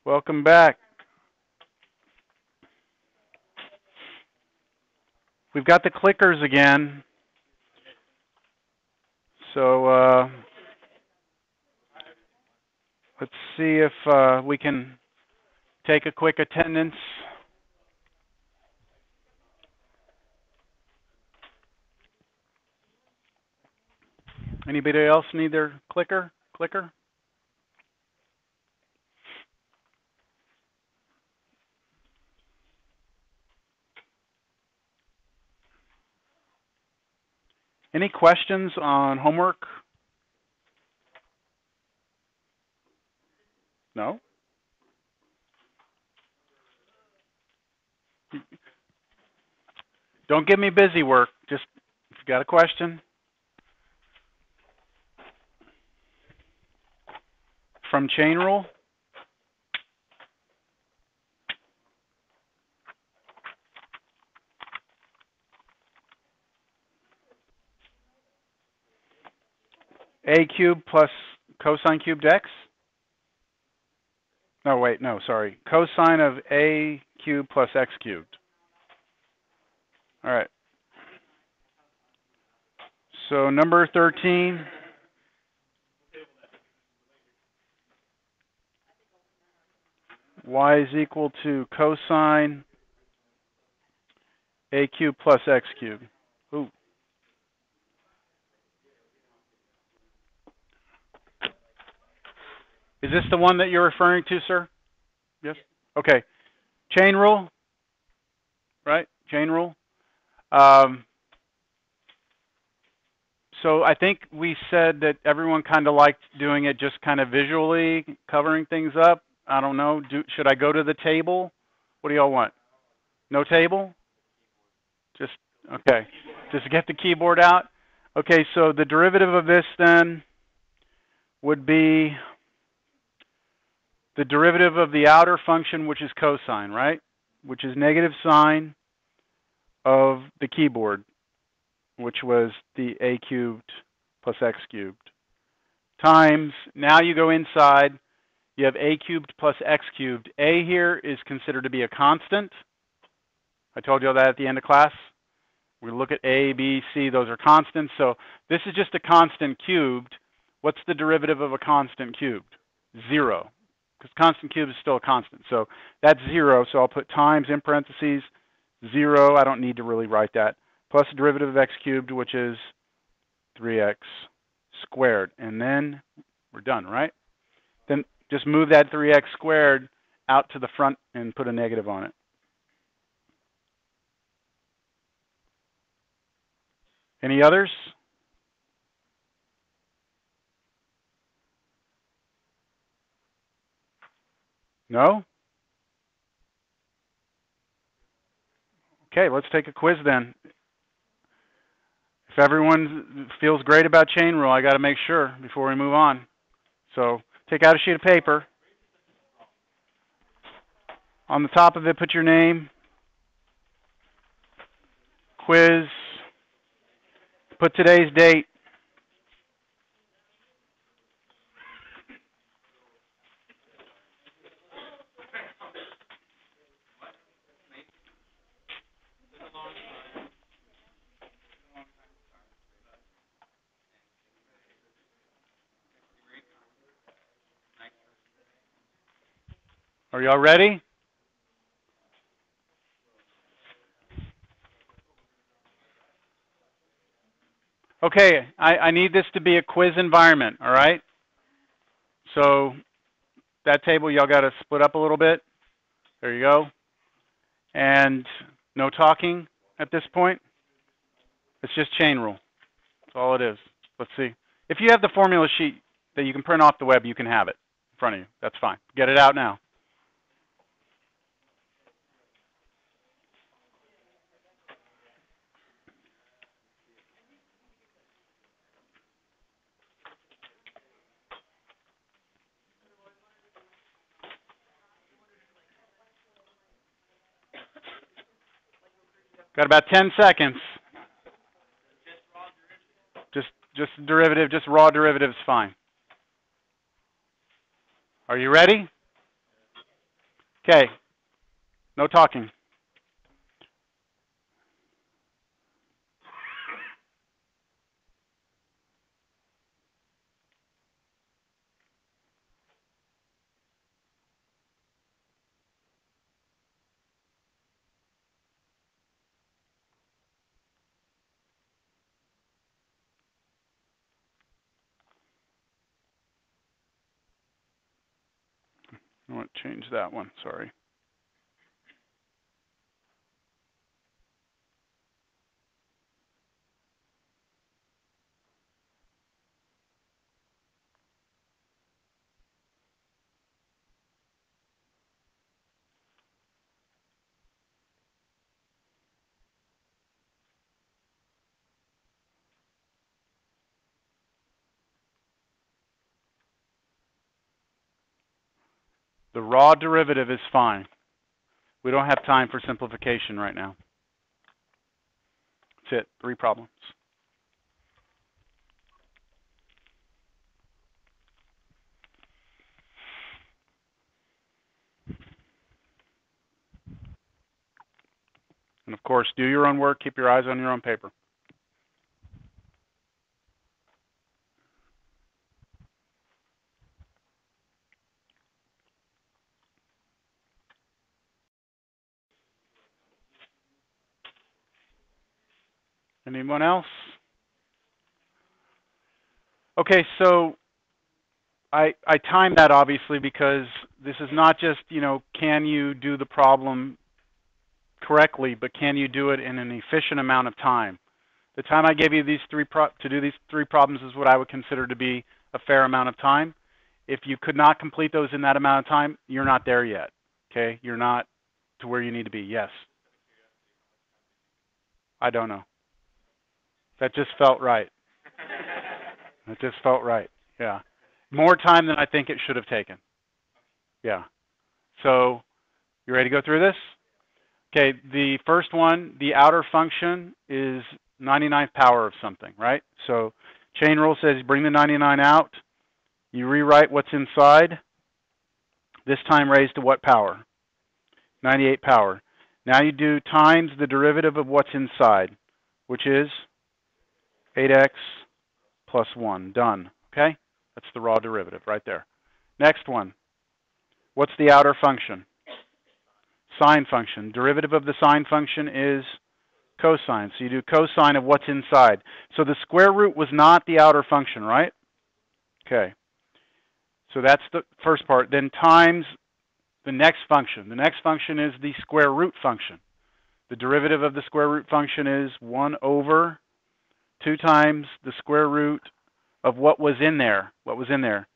Welcome back. We've got the clickers again. So let's see if we can take a quick attendance. Anybody else need their clicker? Any questions on homework? No? Don't give me busy work. Just if you got a question. From chain rule? A cubed plus cosine cubed x? No, wait, no, sorry. Cosine of a cubed plus x cubed. All right. So number 13. Y is equal to cosine a cubed plus x cubed. Ooh. Is this the one that you're referring to, sir? Yes? Okay. Chain rule, right? Chain rule. So I think we said that everyone kind of liked doing it just kind of visually, covering things up. I don't know. Should I go to the table? What do y'all want? No table? Just, okay. Just get the keyboard out. Okay, so the derivative of this then would be the derivative of the outer function, which is cosine, right? Which is negative sine of the keyboard, which was the a cubed plus x cubed, times, now you go inside, you have a cubed plus x cubed. A here is considered to be a constant. I told you all that at the end of class. We look at A, B, C, those are constants. So this is just a constant cubed. What's the derivative of a constant cubed? 0. Because constant cubed is still a constant. So that's 0. So I'll put times in parentheses, 0. I don't need to really write that. Plus the derivative of x cubed, which is 3x squared. And then we're done, right? Then just move that 3x squared out to the front and put a negative on it. Any others? No? Okay, let's take a quiz then. If everyone feels great about chain rule, I got to make sure before we move on. So take out a sheet of paper. On the top of it, put your name, quiz, put today's date. Are y'all ready? Okay, I need this to be a quiz environment, all right? So that table, y'all got to split up a little bit. There you go. And no talking at this point. It's just chain rule. That's all it is. Let's see. If you have the formula sheet that you can print off the web, you can have it in front of you. That's fine. Get it out now. Got about 10 seconds. Just derivative, just raw derivative is fine. Are you ready? Okay, no talking. I want to change that one, sorry. The raw derivative is fine. We don't have time for simplification right now. That's it, 3 problems. And of course, do your own work, keep your eyes on your own paper. Anyone else? Okay, so I timed that obviously because this is not just, can you do the problem correctly, but can you do it in an efficient amount of time? The time I gave you these to do these 3 problems is what I would consider to be a fair amount of time. If you could not complete those in that amount of time, you're not there yet. Okay? You're not to where you need to be. Yes. I don't know. That just felt right. That just felt right. Yeah. More time than I think it should have taken. Yeah. So, you ready to go through this? Okay, the first one, the outer function is 99th power of something, right? So, chain rule says bring the 99 out. You rewrite what's inside. This time raised to what power? 98 power. Now you do times the derivative of what's inside, which is 8x plus 1. Done. Okay? That's the raw derivative right there. Next one. What's the outer function? Sine function. Derivative of the sine function is cosine. So you do cosine of what's inside. So the square root was not the outer function, right? Okay. So that's the first part. Then times the next function. The next function is the square root function. The derivative of the square root function is 1 over 2 times the square root of what was in there. What was in there?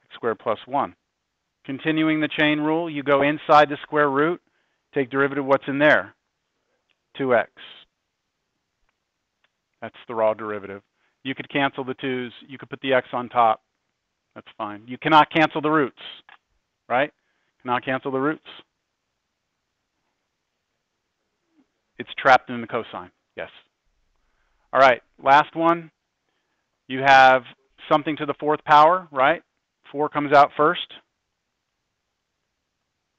X squared plus 1. Continuing the chain rule, you go inside the square root, take derivative of what's in there. 2x. That's the raw derivative. You could cancel the 2's. You could put the x on top. That's fine. You cannot cancel the roots, right? Cannot cancel the roots. It's trapped in the cosine, yes. All right, last one. You have something to the 4th power, right? 4 comes out first.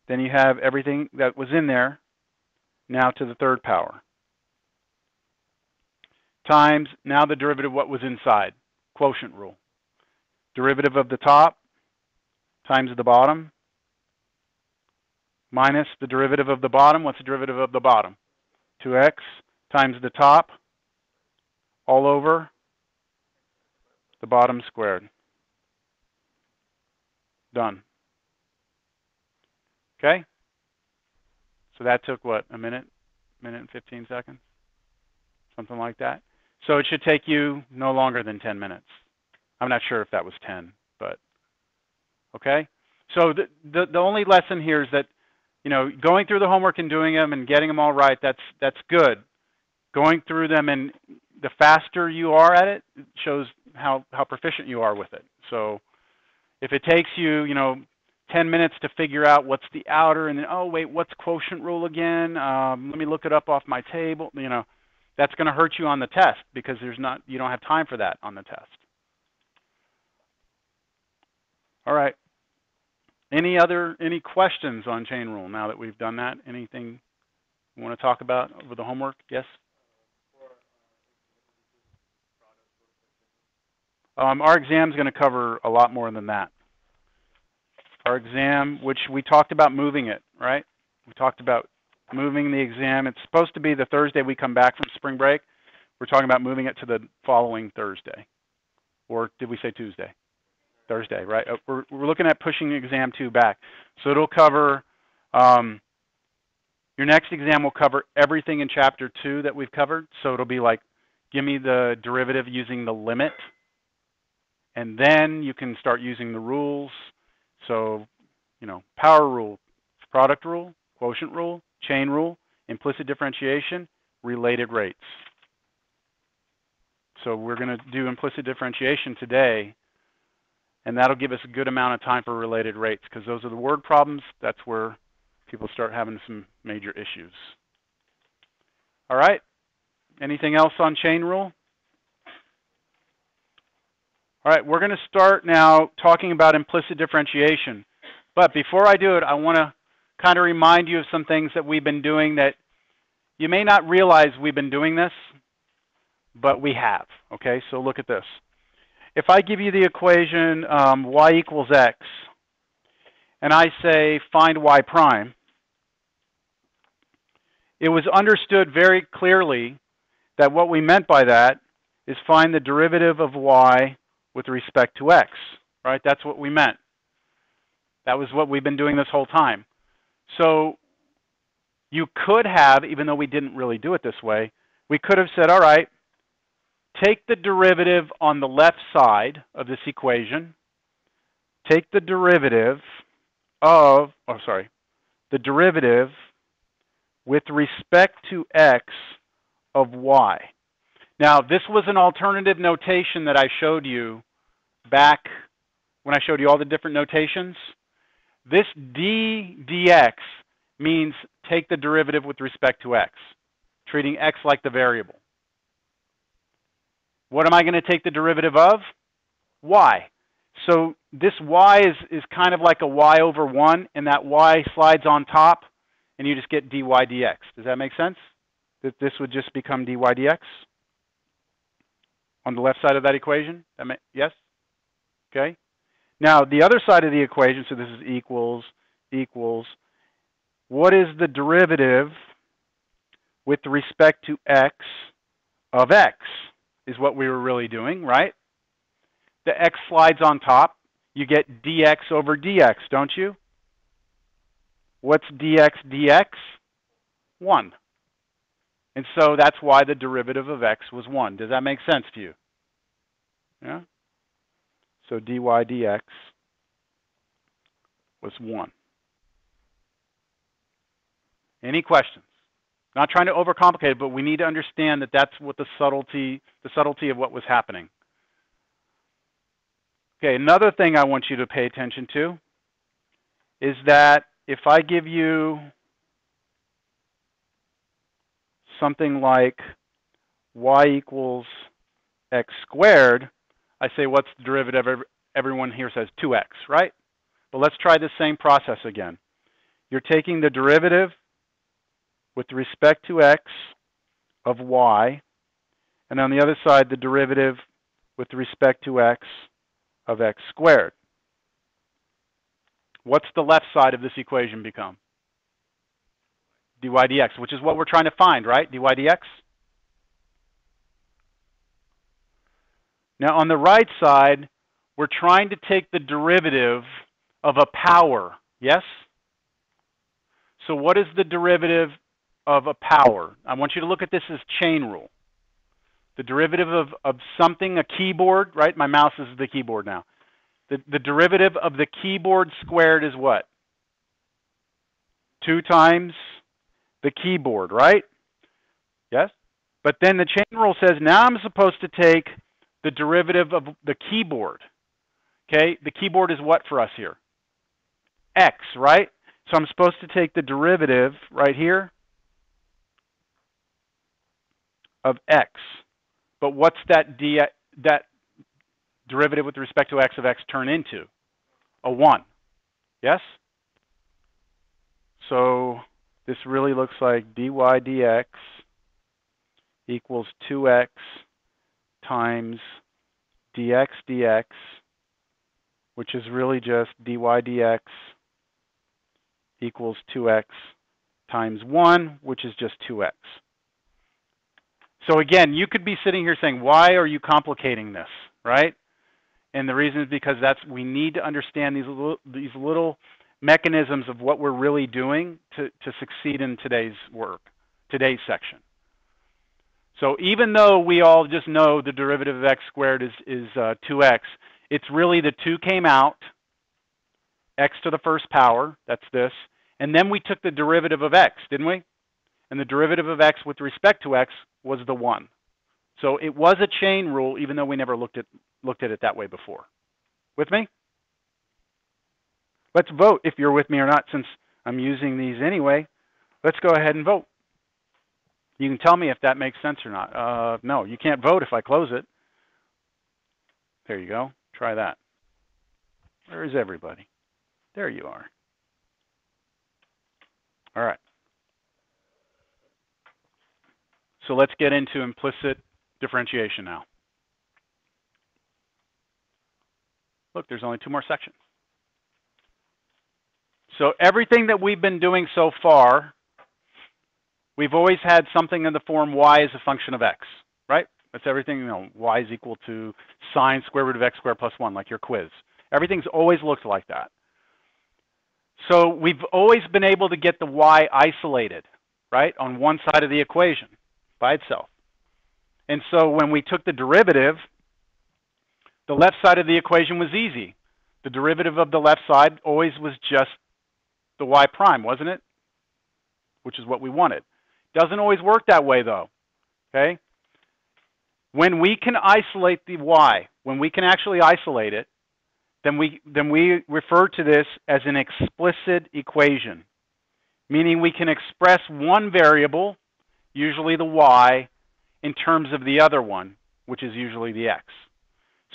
Then you have everything that was in there now to the 3rd power. Times now the derivative of what was inside, quotient rule. Derivative of the top times the bottom minus the derivative of the bottom. What's the derivative of the bottom? 2x times the top all over the bottom squared. Done. Okay? So that took what, a minute and 15 seconds? Something like that. So it should take you no longer than 10 minutes. I'm not sure if that was 10, but okay? So the only lesson here is that, going through the homework and doing them and getting them all right, that's good. Going through them, and the faster you are at it, it shows how proficient you are with it. So if it takes you, 10 minutes to figure out what's the outer, and then, oh, wait, what's quotient rule again? Let me look it up off my table. That's going to hurt you on the test because you don't have time for that on the test. All right. Any questions on chain rule now that we've done that? Anything you want to talk about over the homework? Yes? Our exam is going to cover a lot more than that. Our exam, which we talked about moving it, right? We talked about moving the exam. It's supposed to be the Thursday we come back from spring break. We're talking about moving it to the following Thursday. Or did we say Tuesday? Thursday, right? We're looking at pushing exam 2 back. So it'll cover, your next exam will cover everything in chapter 2 that we've covered. So it'll be like, give me the derivative using the limit. And then you can start using the rules. So, you know, power rule, product rule, quotient rule, chain rule, implicit differentiation, related rates. So we're going to do implicit differentiation today, and that'll give us a good amount of time for related rates, because those are the word problems. That's where people start having some major issues. All right. Anything else on chain rule? All right, we're going to start now talking about implicit differentiation. But before I do it, I want to kind of remind you of some things that we've been doing that you may not realize we've been doing this, but we have. Okay, so look at this. If I give you the equation y equals x, and I say find y prime, it was understood very clearly that what we meant by that is find the derivative of y with respect to x, right? That's what we meant. That was what we've been doing this whole time. So you could have, even though we didn't really do it this way, we could have said, all right, take the derivative on the left side of this equation, take the derivative of, the derivative with respect to x of y. Now, this was an alternative notation that I showed you back when I showed you all the different notations. This dx means take the derivative with respect to x, treating x like the variable. What am I going to take the derivative of? Y. So this y is kind of like a y over 1, and that y slides on top, and you just get dy dx. Does that make sense? That this would just become dy dx? On the left side of that equation? Yes? Okay. Now, the other side of the equation, so this is equals, what is the derivative with respect to x of x is what we were really doing, right? The x slides on top. You get dx over dx, don't you? What's dx dx? 1. And so that's why the derivative of x was 1. Does that make sense to you? Yeah? So dy dx was 1. Any questions? Not trying to overcomplicate it, but we need to understand that that's what the subtlety of what was happening. Okay, another thing I want you to pay attention to is that if I give you something like y equals x squared, I say, what's the derivative? Everyone here says 2x, right? But let's try the same process again. You're taking the derivative with respect to x of y, and on the other side, the derivative with respect to x of x squared. What's the left side of this equation become? Dy dx, which is what we're trying to find, right? Dy dx. Now, on the right side, we're trying to take the derivative of a power, yes? So what is the derivative of a power? I want you to look at this as chain rule. The derivative of something, a keyboard, right? My mouse is the keyboard now. The derivative of the keyboard squared is what? 2 times the keyboard, right? Yes? But then the chain rule says, now I'm supposed to take the derivative of the keyboard. Okay? The keyboard is what for us here? X, right? So I'm supposed to take the derivative right here of x. But what's that derivative with respect to x of x turn into? A 1. Yes? So this really looks like dy dx equals 2x times dx dx, which is really just dy dx equals 2x times 1, which is just 2x. So again, you could be sitting here saying, why are you complicating this, right? And the reason is because we need to understand these little mechanisms of what we're really doing to succeed in today's work, today's section. So even though we all just know the derivative of x squared is 2x, it's really the 2 came out, x to the first power, that's this, and then we took the derivative of x, didn't we? And the derivative of x with respect to x was the 1. So it was a chain rule, even though we never looked at it that way before. With me? Let's vote if you're with me or not, since I'm using these anyway. Let's go ahead and vote. You can tell me if that makes sense or not. No, you can't vote if I close it. There you go. Try that. Where is everybody? There you are. All right. So let's get into implicit differentiation now. Look, there's only 2 more sections. So everything that we've been doing so far, we've always had something in the form y is a function of x, right? That's everything, you know, y is equal to sine square root of x squared plus 1, like your quiz. Everything's always looked like that. So we've always been able to get the y isolated, right, on one side of the equation by itself. And so when we took the derivative, the left side of the equation was easy. The derivative of the left side always was just the y prime, wasn't it? Which is what we wanted. Doesn't always work that way, though, okay? When we can isolate the y, when we can actually isolate it, then we refer to this as an explicit equation, meaning we can express one variable, usually the y, in terms of the other one, which is usually the x.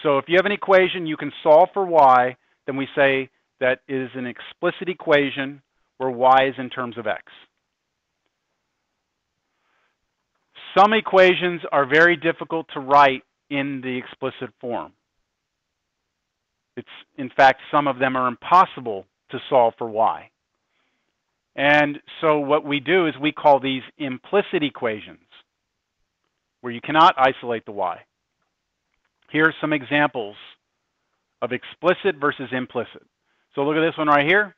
So if you have an equation you can solve for y, then we say that is an explicit equation where y is in terms of x. Some equations are very difficult to write in the explicit form. In fact, some of them are impossible to solve for y. And so what we do is we call these implicit equations, where you cannot isolate the y. Here are some examples of explicit versus implicit. So look at this one right here.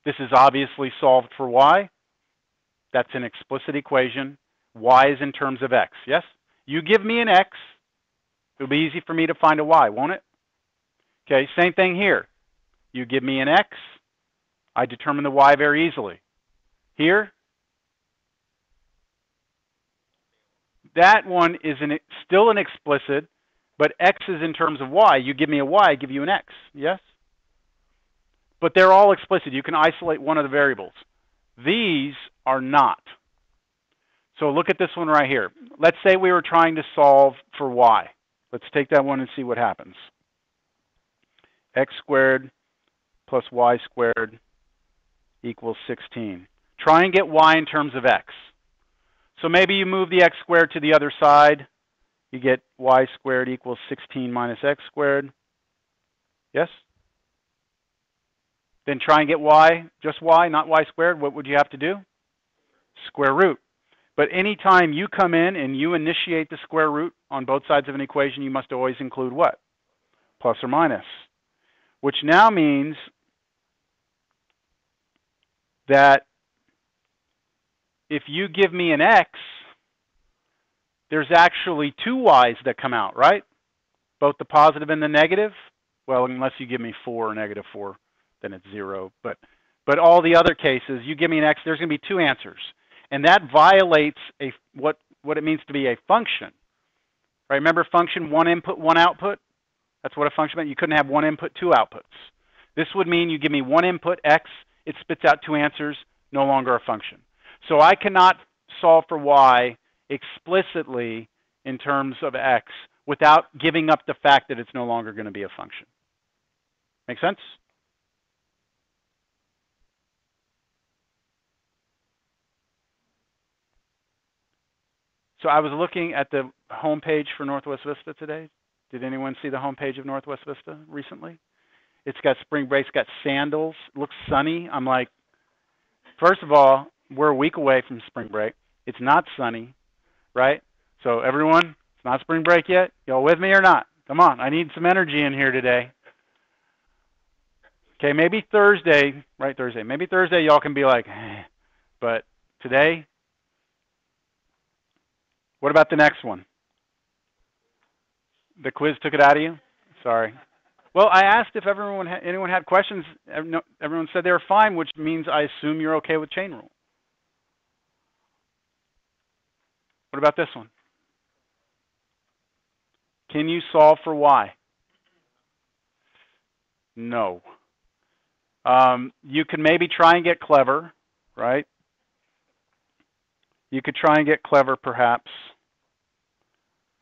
This is obviously solved for y. That's an explicit equation. Y is in terms of x, yes? You give me an x, it'll be easy for me to find a y, won't it? Okay, same thing here. You give me an x, I determine the y very easily. Here, that one is still an explicit, but x is in terms of y. You give me a y, I give you an x, yes? But they're all explicit. You can isolate one of the variables. These are not. So look at this one right here. Let's say we were trying to solve for y. Let's take that one and see what happens. X squared plus y squared equals 16. Try and get y in terms of x. So maybe you move the x squared to the other side. You get y squared equals 16 minus x squared. Yes? Then try and get y, just y, not y squared. What would you have to do? Square root. But anytime you come in and you initiate the square root on both sides of an equation, you must always include what? Plus or minus. Which now means that if you give me an x, there's actually 2 y's that come out, right? Both the positive and the negative. Well, unless you give me 4 or negative 4, then it's 0. But all the other cases, you give me an x, there's going to be 2 answers. And that violates what it means to be a function. Right? Remember function, 1 input, 1 output? That's what a function meant. You couldn't have 1 input, 2 outputs. This would mean you give me 1 input, x, it spits out 2 answers, no longer a function. So I cannot solve for y explicitly in terms of x without giving up the fact that it's no longer going to be a function. Make sense? So I was looking at the homepage for Northwest Vista today. Did anyone see the homepage of Northwest Vista recently? It's got spring break, it's got sandals, it looks sunny. I'm like, first of all, we're a week away from spring break. It's not sunny, right? So everyone, it's not spring break yet. Y'all with me or not? Come on, I need some energy in here today. Okay, maybe Thursday, right? Thursday. Maybe Thursday y'all can be like, but today, what about the next one? The quiz took it out of you? Sorry. Well, I asked if anyone had questions. Everyone said they were fine, which means I assume you're okay with chain rule. What about this one? Can you solve for y? No. You can maybe try and get clever, right? You could try and get clever, perhaps.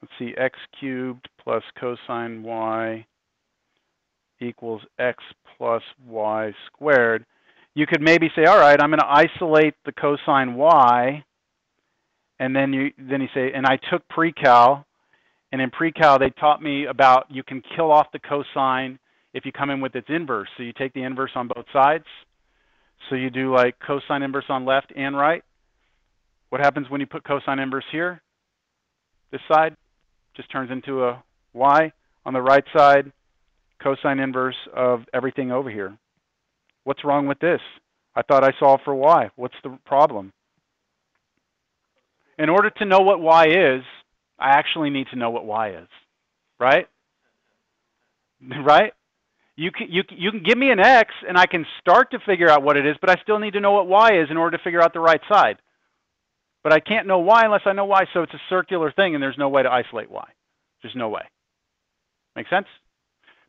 Let's see, x cubed plus cosine y equals x plus y squared. You could maybe say, all right, I'm going to isolate the cosine y, and then you say, and I took pre-cal, and in pre-cal they taught me about you can kill off the cosine if you come in with its inverse. So you take the inverse on both sides. So you do like cosine inverse on left and right. What happens when you put cosine inverse here? This side just turns into a y. On the right side, cosine inverse of everything over here. What's wrong with this? I thought I solved for y. What's the problem? In order to know what y is, I actually need to know what y is, right? Right? You can give me an x, and I can start to figure out what it is, but I still need to know what y is in order to figure out the right side. But I can't know y unless I know y, so it's a circular thing, and there's no way to isolate y. There's no way. Make sense?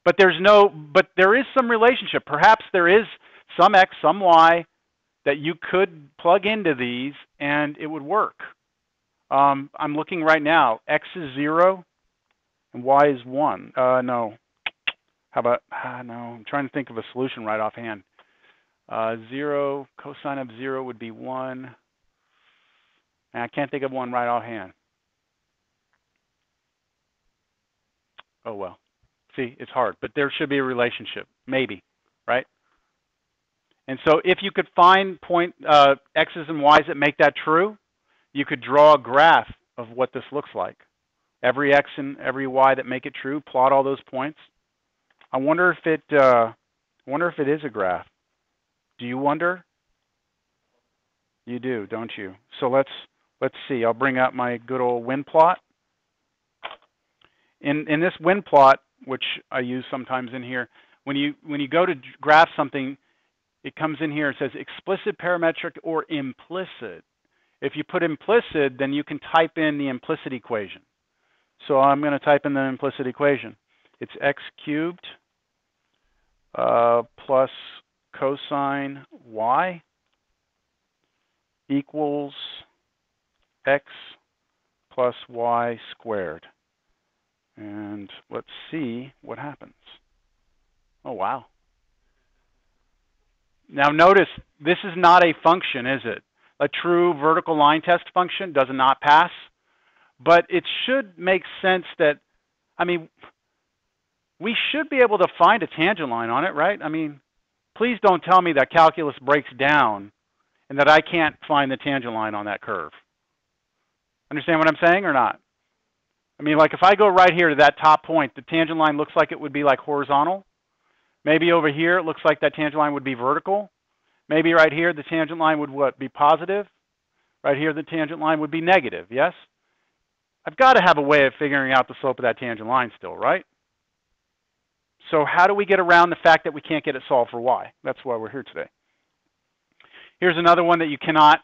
But there is some relationship. Perhaps there is some x, some y that you could plug into these, and it would work. I'm looking right now. X is 0, and y is 1. No. How about, no, I'm trying to think of a solution right offhand. 0, cosine of 0 would be 1. And I can't think of one right offhand. Oh, well. See, it's hard, but there should be a relationship, maybe, right? And so if you could find x's and y's that make that true, you could draw a graph of what this looks like. Every x and every y that make it true, plot all those points. I wonder if it is a graph. Do you wonder? You do, don't you? So let's see. I'll bring up my good old wind plot. In this wind plot, which I use sometimes in here, when you go to graph something, it comes in here. It says explicit, parametric, or implicit. If you put implicit, then you can type in the implicit equation. So I'm going to type in the implicit equation. It's x cubed plus cosine y equals x plus y squared. And let's see what happens. Oh, wow. Now notice, this is not a function, is it? A true vertical line test function does not pass. But it should make sense that, I mean, we should be able to find a tangent line on it, right? I mean, please don't tell me that calculus breaks down and that I can't find the tangent line on that curve. Understand what I'm saying or not? I mean, like if I go right here to that top point, the tangent line looks like it would be like horizontal. Maybe over here it looks like that tangent line would be vertical. Maybe right here the tangent line would what? Be positive. Right here the tangent line would be negative, yes? I've got to have a way of figuring out the slope of that tangent line still, right? So how do we get around the fact that we can't get it solved for y? That's why we're here today. Here's another one that you cannot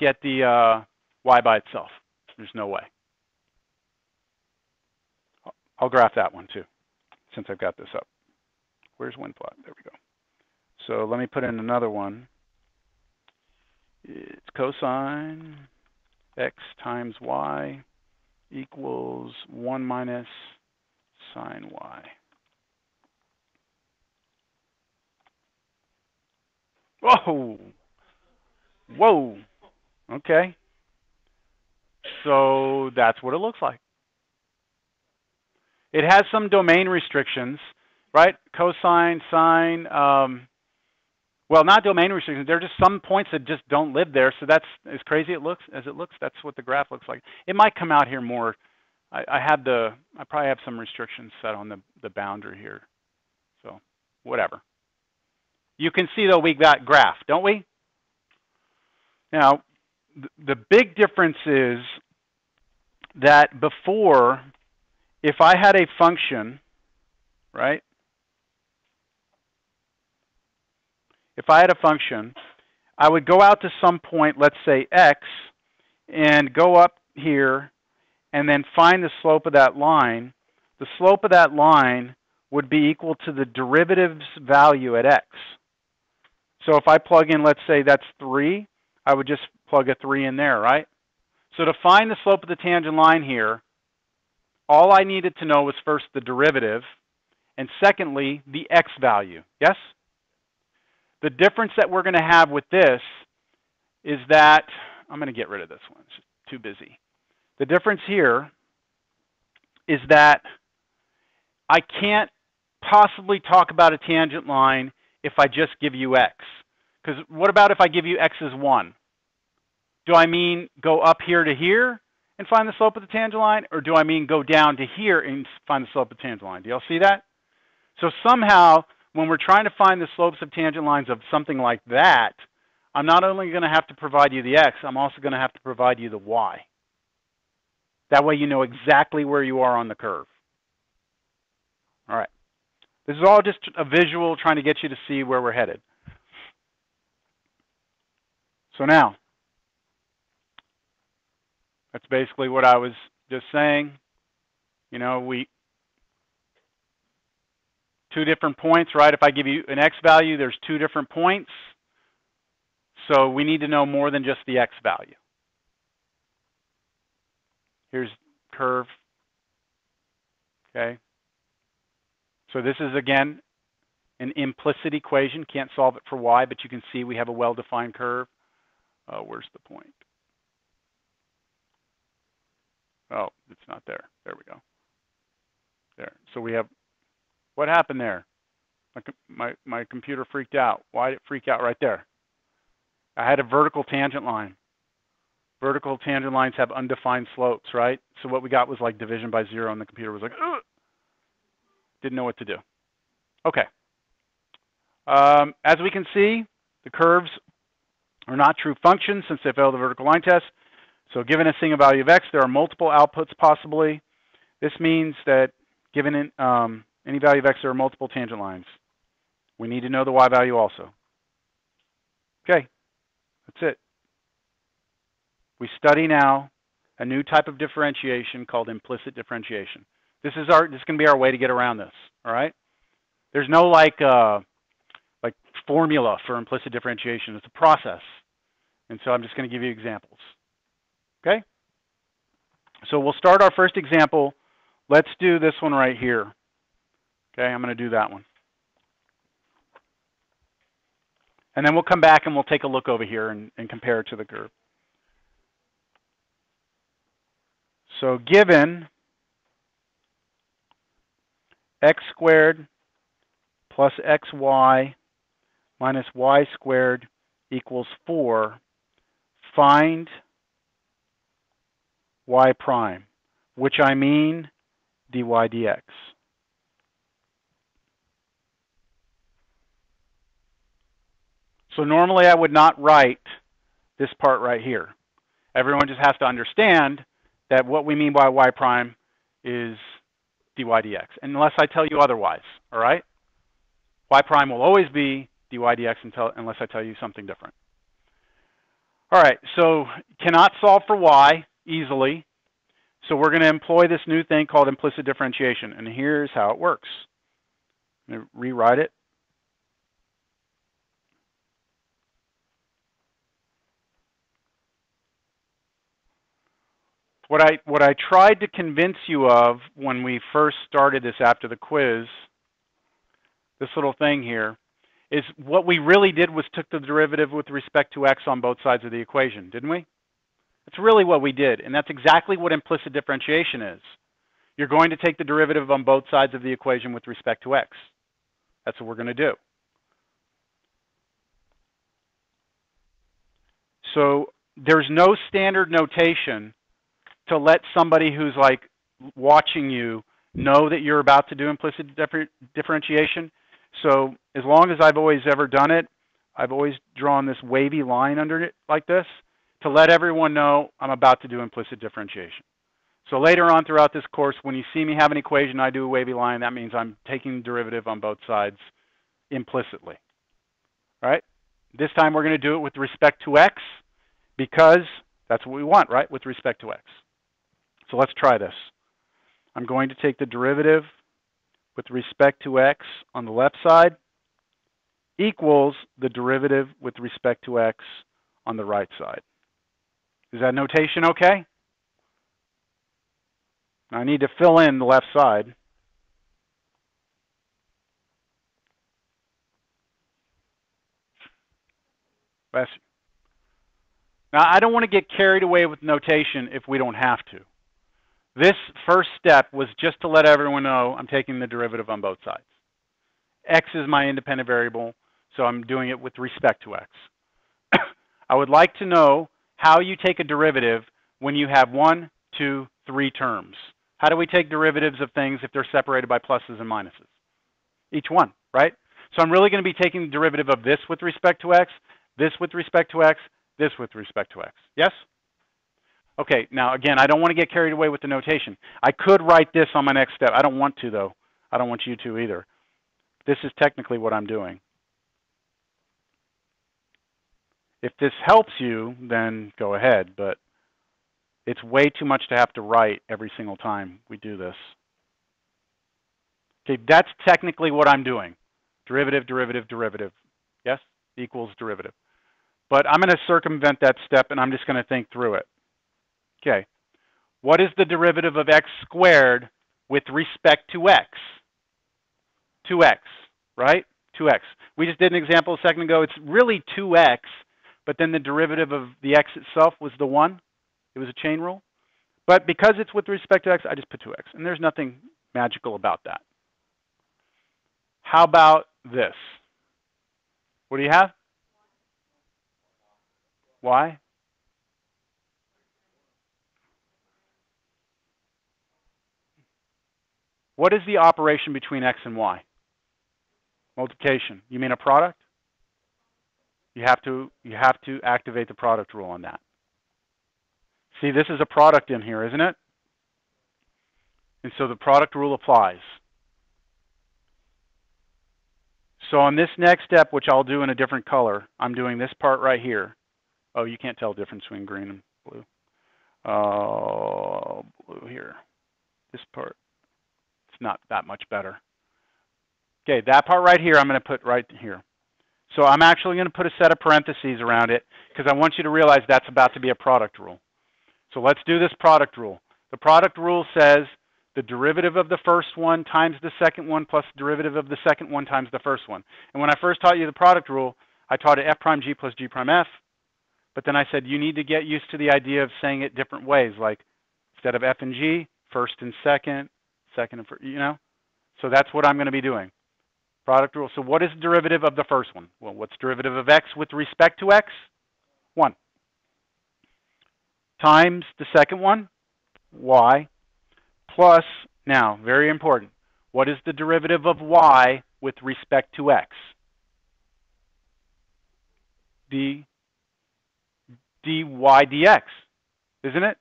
get the y by itself. There's no way. I'll graph that one too, since I've got this up. Where's wind plot? There we go. So let me put in another one. It's cosine x times y equals 1 minus sine y. Whoa! Whoa! Okay. So that's what it looks like. It has some domain restrictions, right? Cosine, sine, well, not domain restrictions. There are just some points that just don't live there. So that's as crazy as it looks. That's what the graph looks like. It might come out here more. I probably have some restrictions set on the boundary here. So whatever. You can see though we got graph, don't we? Now, the big difference is that before, if I had a function, right? If I had a function, I would go out to some point, let's say x, and go up here and then find the slope of that line. The slope of that line would be equal to the derivative's value at x. So if I plug in, let's say that's 3, I would just plug a 3 in there, right? So to find the slope of the tangent line here, all I needed to know was first the derivative, and secondly, the x value. Yes? The difference that we're going to have with this is that, I'm going to get rid of this one, it's just too busy. The difference here is that I can't possibly talk about a tangent line if I just give you x. Because what about if I give you x is 1? Do I mean go up here to here and find the slope of the tangent line? Or do I mean go down to here and find the slope of the tangent line? Do y'all see that? So somehow, when we're trying to find the slopes of tangent lines of something like that, I'm not only going to have to provide you the x, I'm also going to have to provide you the y. That way you know exactly where you are on the curve. All right. This is all just a visual trying to get you to see where we're headed. So now, that's basically what I was just saying. You know, two different points, right? If I give you an x value, there's 2 different points. So we need to know more than just the x value. Here's curve. Okay. So this is, again, an implicit equation. Can't solve it for y, but you can see we have a well-defined curve. Where's the point? Oh, it's not there. There we go. There. So we have, what happened there? My computer freaked out. Why did it freak out right there? I had a vertical tangent line. Vertical tangent lines have undefined slopes, right? So what we got was like division by 0, and the computer was like, ugh! Didn't know what to do. Okay. As we can see, the curves are not true functions since they fail the vertical line test. So given a single value of x, there are multiple outputs possibly. This means that given any value of x, there are multiple tangent lines. We need to know the y value also. Okay, that's it. We study now a new type of differentiation called implicit differentiation. This is going to be our way to get around this. All right. There's no like formula for implicit differentiation. It's a process, and so I'm just going to give you examples. Okay. So we'll start our first example. Let's do this one right here. Okay, I'm going to do that one. And then we'll come back and we'll take a look over here and compare it to the curve. So given x squared plus xy minus y squared equals 4, find y prime, which I mean dy dx. So normally I would not write this part right here. Everyone just has to understand that what we mean by y prime is dy dx, unless I tell you otherwise, all right? Y prime will always be dy dx unless I tell you something different. All right, so cannot solve for y easily, so we're going to employ this new thing called implicit differentiation, and here's how it works. I'm going to rewrite it. What I tried to convince you of when we first started this after the quiz, this little thing here, is what we really did was took the derivative with respect to x on both sides of the equation, didn't we? That's really what we did, and that's exactly what implicit differentiation is. You're going to take the derivative on both sides of the equation with respect to x. That's what we're going to do. So there's no standard notation to let somebody who's like watching you know that you're about to do implicit differentiation. So as long as I've always ever done it, I've always drawn this wavy line under it like this to let everyone know I'm about to do implicit differentiation. So later on throughout this course, when you see me have an equation, I do a wavy line, that means I'm taking the derivative on both sides implicitly. All right? This time we're going to do it with respect to x because that's what we want, right? With respect to x. So let's try this. I'm going to take the derivative with respect to x on the left side equals the derivative with respect to x on the right side. Is that notation okay? I need to fill in the left side. Now, I don't want to get carried away with notation if we don't have to. This first step was just to let everyone know I'm taking the derivative on both sides. X is my independent variable, so I'm doing it with respect to x. I would like to know how you take a derivative when you have 1, 2, 3 terms. How do we take derivatives of things if they're separated by pluses and minuses? Each one, right? So I'm really going to be taking the derivative of this with respect to x, this with respect to x, this with respect to x. Yes? Okay, now again, I don't want to get carried away with the notation. I could write this on my next step. I don't want to, though. I don't want you to either. This is technically what I'm doing. If this helps you, then go ahead, but it's way too much to have to write every single time we do this. Okay, that's technically what I'm doing. Derivative, derivative, derivative. Yes? Equals derivative. But I'm going to circumvent that step, and I'm just going to think through it. Okay. What is the derivative of x squared with respect to x? 2x, right? 2x. We just did an example a second ago. It's really 2x, but then the derivative of the x itself was the 1. It was a chain rule. But because it's with respect to x, I just put 2x. And there's nothing magical about that. How about this? What do you have? Y? What is the operation between x and y? Multiplication. You mean a product? You have to activate the product rule on that. See, this is a product in here, isn't it? And so the product rule applies. So on this next step, which I'll do in a different color, I'm doing this part right here. Oh, you can't tell the difference between green and blue. Blue here. This part. It's not that much better. Okay, that part right here I'm going to put right here. So I'm actually going to put a set of parentheses around it because I want you to realize that's about to be a product rule. So let's do this product rule. The product rule says the derivative of the first one times the second one plus the derivative of the second one times the first one. And when I first taught you the product rule, I taught it f prime g plus g prime f. But then I said you need to get used to the idea of saying it different ways, like instead of f and g, first and second, second and first, you know? So that's what I'm going to be doing. Product rule. So what is the derivative of the first one? Well, what's derivative of x with respect to x? 1. Times the second one, y, plus, now, very important, what is the derivative of y with respect to x? The dy dx, isn't it?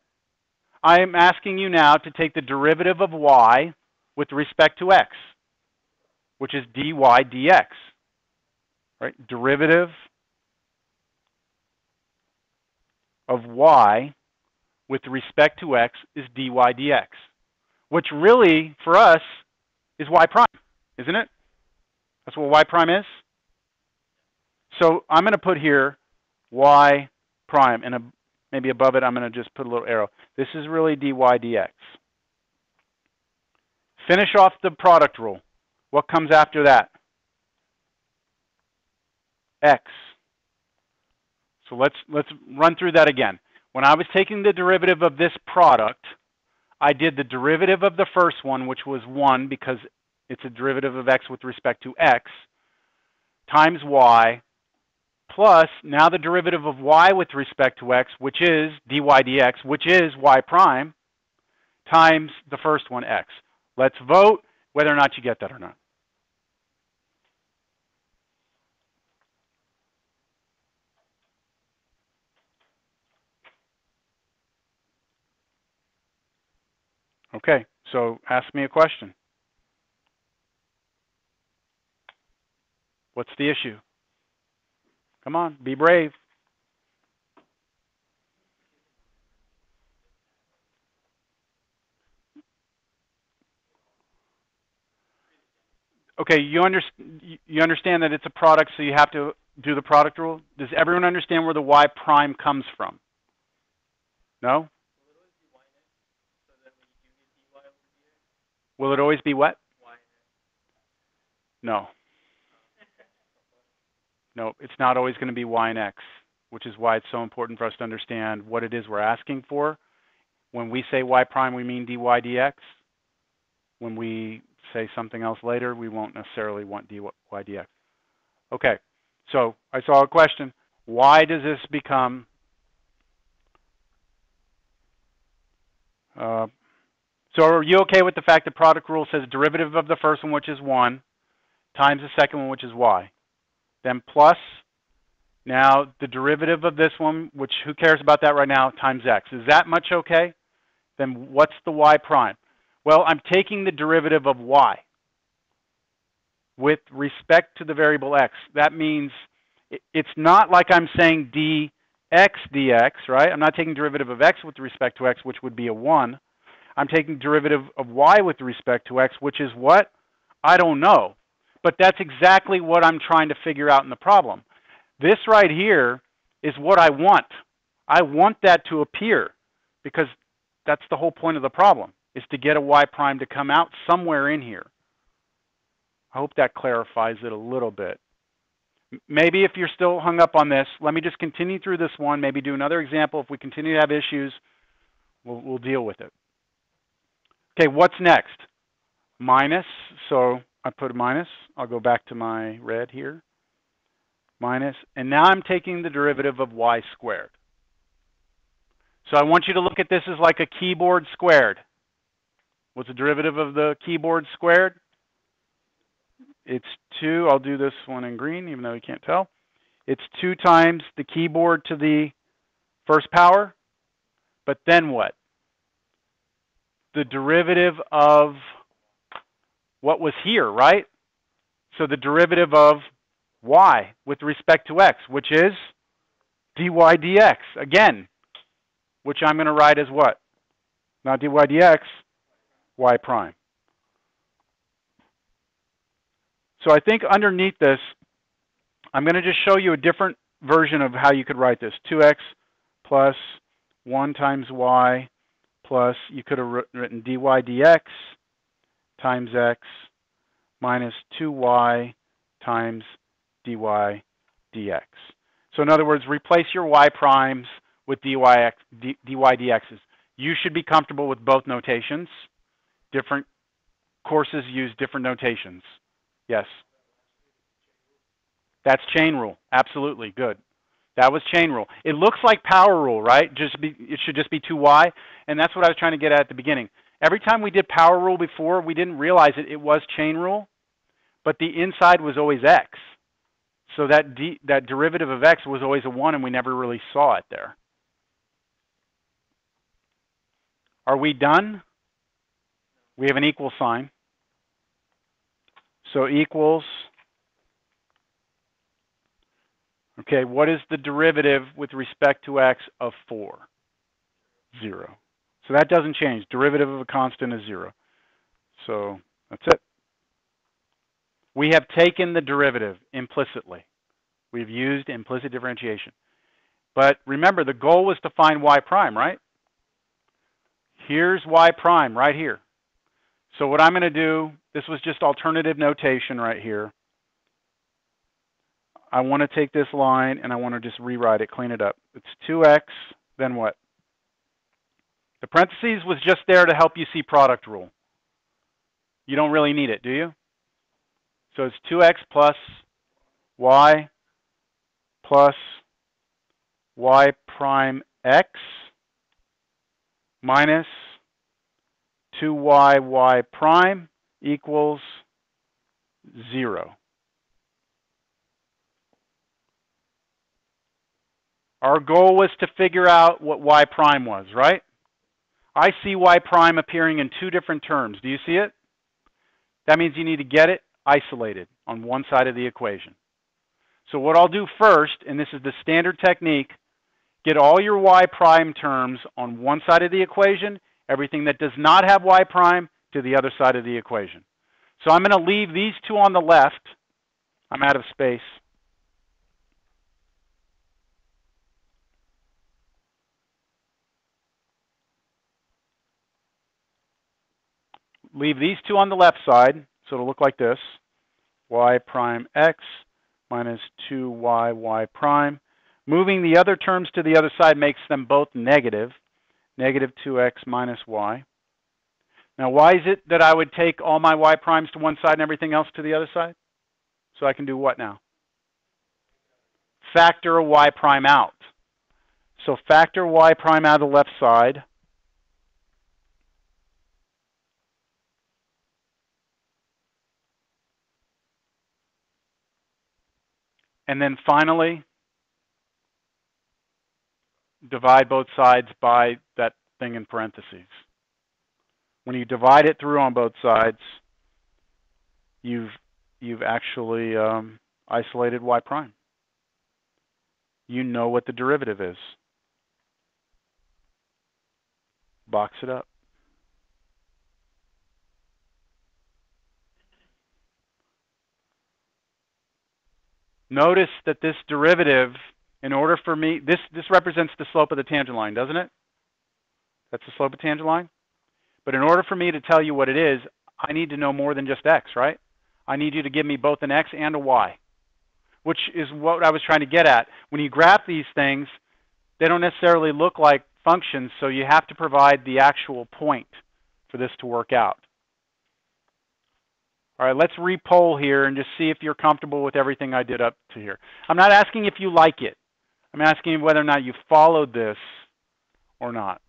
I am asking you now to take the derivative of y with respect to x, which is dy dx, right? Derivative of y with respect to x is dy dx, which really, for us, is y prime, isn't it? That's what y prime is. So I'm going to put here y prime, and maybe above it I'm going to just put a little arrow. This is really dy dx. Finish off the product rule. What comes after that? X. So let's run through that again. When I was taking the derivative of this product, I did the derivative of the first one, which was 1 because it's a derivative of x with respect to x, times y, plus now the derivative of y with respect to x, which is dy dx, which is y prime, times the first one, x. Let's vote whether or not you get that or not. Okay, so ask me a question. What's the issue? Come on, be brave. Okay, you understand that it's a product, so you have to do the product rule? Does everyone understand where the y prime comes from? No? Will it always be what? No. No, it's not always going to be y and x, which is why it's so important for us to understand what it is we're asking for. When we say y prime, we mean dy dx. When we say something else later, we won't necessarily want dy dx. Okay, so I saw a question. Why does this become so are you okay with the fact that product rule says derivative of the first one, which is 1, times the second one, which is y? Then plus, now the derivative of this one, which who cares about that right now, times x. Is that much okay? Then what's the y prime? Well, I'm taking the derivative of y with respect to the variable x. That means it's not like I'm saying dx dx, right? I'm not taking derivative of x with respect to x, which would be a 1. I'm taking derivative of y with respect to x, which is what? I don't know. But that's exactly what I'm trying to figure out in the problem. This right here is what I want. I want that to appear because that's the whole point of the problem, is to get a y prime to come out somewhere in here. I hope that clarifies it a little bit. Maybe if you're still hung up on this, let me just continue through this one, maybe do another example. If we continue to have issues, we'll deal with it. Okay, what's next? Minus, so I put a minus. I'll go back to my red here. Minus, and now I'm taking the derivative of y squared. So I want you to look at this as like a keyboard squared. What's the derivative of the keyboard squared? It's 2. I'll do this one in green, even though you can't tell. It's 2 times the keyboard to the first power. But then what? The derivative of what was here, right? So the derivative of y with respect to x, which is dy dx, again, which I'm going to write as what? Not dy dx, y prime. So I think underneath this, I'm going to just show you a different version of how you could write this. 2x plus 1 times y plus, you could have written dy dx times x minus 2y times dy dx. So in other words, replace your y primes with dy dx's. You should be comfortable with both notations. Different courses use different notations. Yes. That's chain rule. Absolutely. Good. That was chain rule. It looks like power rule, right? It should just be 2y. And that's what I was trying to get at the beginning. Every time we did power rule before, we didn't realize it was chain rule, but the inside was always x. So that derivative of x was always a 1, and we never really saw it there. Are we done? We have an equal sign. So equals, okay, what is the derivative with respect to x of 4? 0. So that doesn't change. Derivative of a constant is 0. So that's it. We have taken the derivative implicitly. We've used implicit differentiation. But remember, the goal was to find y prime, right? Here's y prime right here. So what I'm going to do, this was just alternative notation right here. I want to take this line and I want to just rewrite it, clean it up. It's 2x, then what? The parentheses was just there to help you see product rule. You don't really need it, do you? So it's 2x plus y plus y prime x minus 2y y prime equals 0. Our goal was to figure out what y prime was, right? I see y prime appearing in two different terms. Do you see it? That means you need to get it isolated on one side of the equation. So what I'll do first, and this is the standard technique, get all your y prime terms on one side of the equation, everything that does not have y prime to the other side of the equation. So I'm going to leave these two on the left. I'm out of space. Leave these two on the left side, so it'll look like this. Y prime x minus 2y y prime. Moving the other terms to the other side makes them both negative. Negative 2x minus y. Now, why is it that I would take all my y primes to one side and everything else to the other side? So I can do what now? Factor a y prime out. So factor y prime out of the left side. And then finally, divide both sides by that thing in parentheses. When you divide it through on both sides, you've actually isolated y prime. You know what the derivative is. Box it up. Notice that this derivative, in order for me, this represents the slope of the tangent line, doesn't it? That's the slope of the tangent line. But in order for me to tell you what it is, I need to know more than just x, right? I need you to give me both an x and a y, which is what I was trying to get at. When you graph these things, they don't necessarily look like functions, so you have to provide the actual point for this to work out. All right, let's repoll here and just see if you're comfortable with everything I did up to here. I'm not asking if you like it. I'm asking whether or not you followed this or not.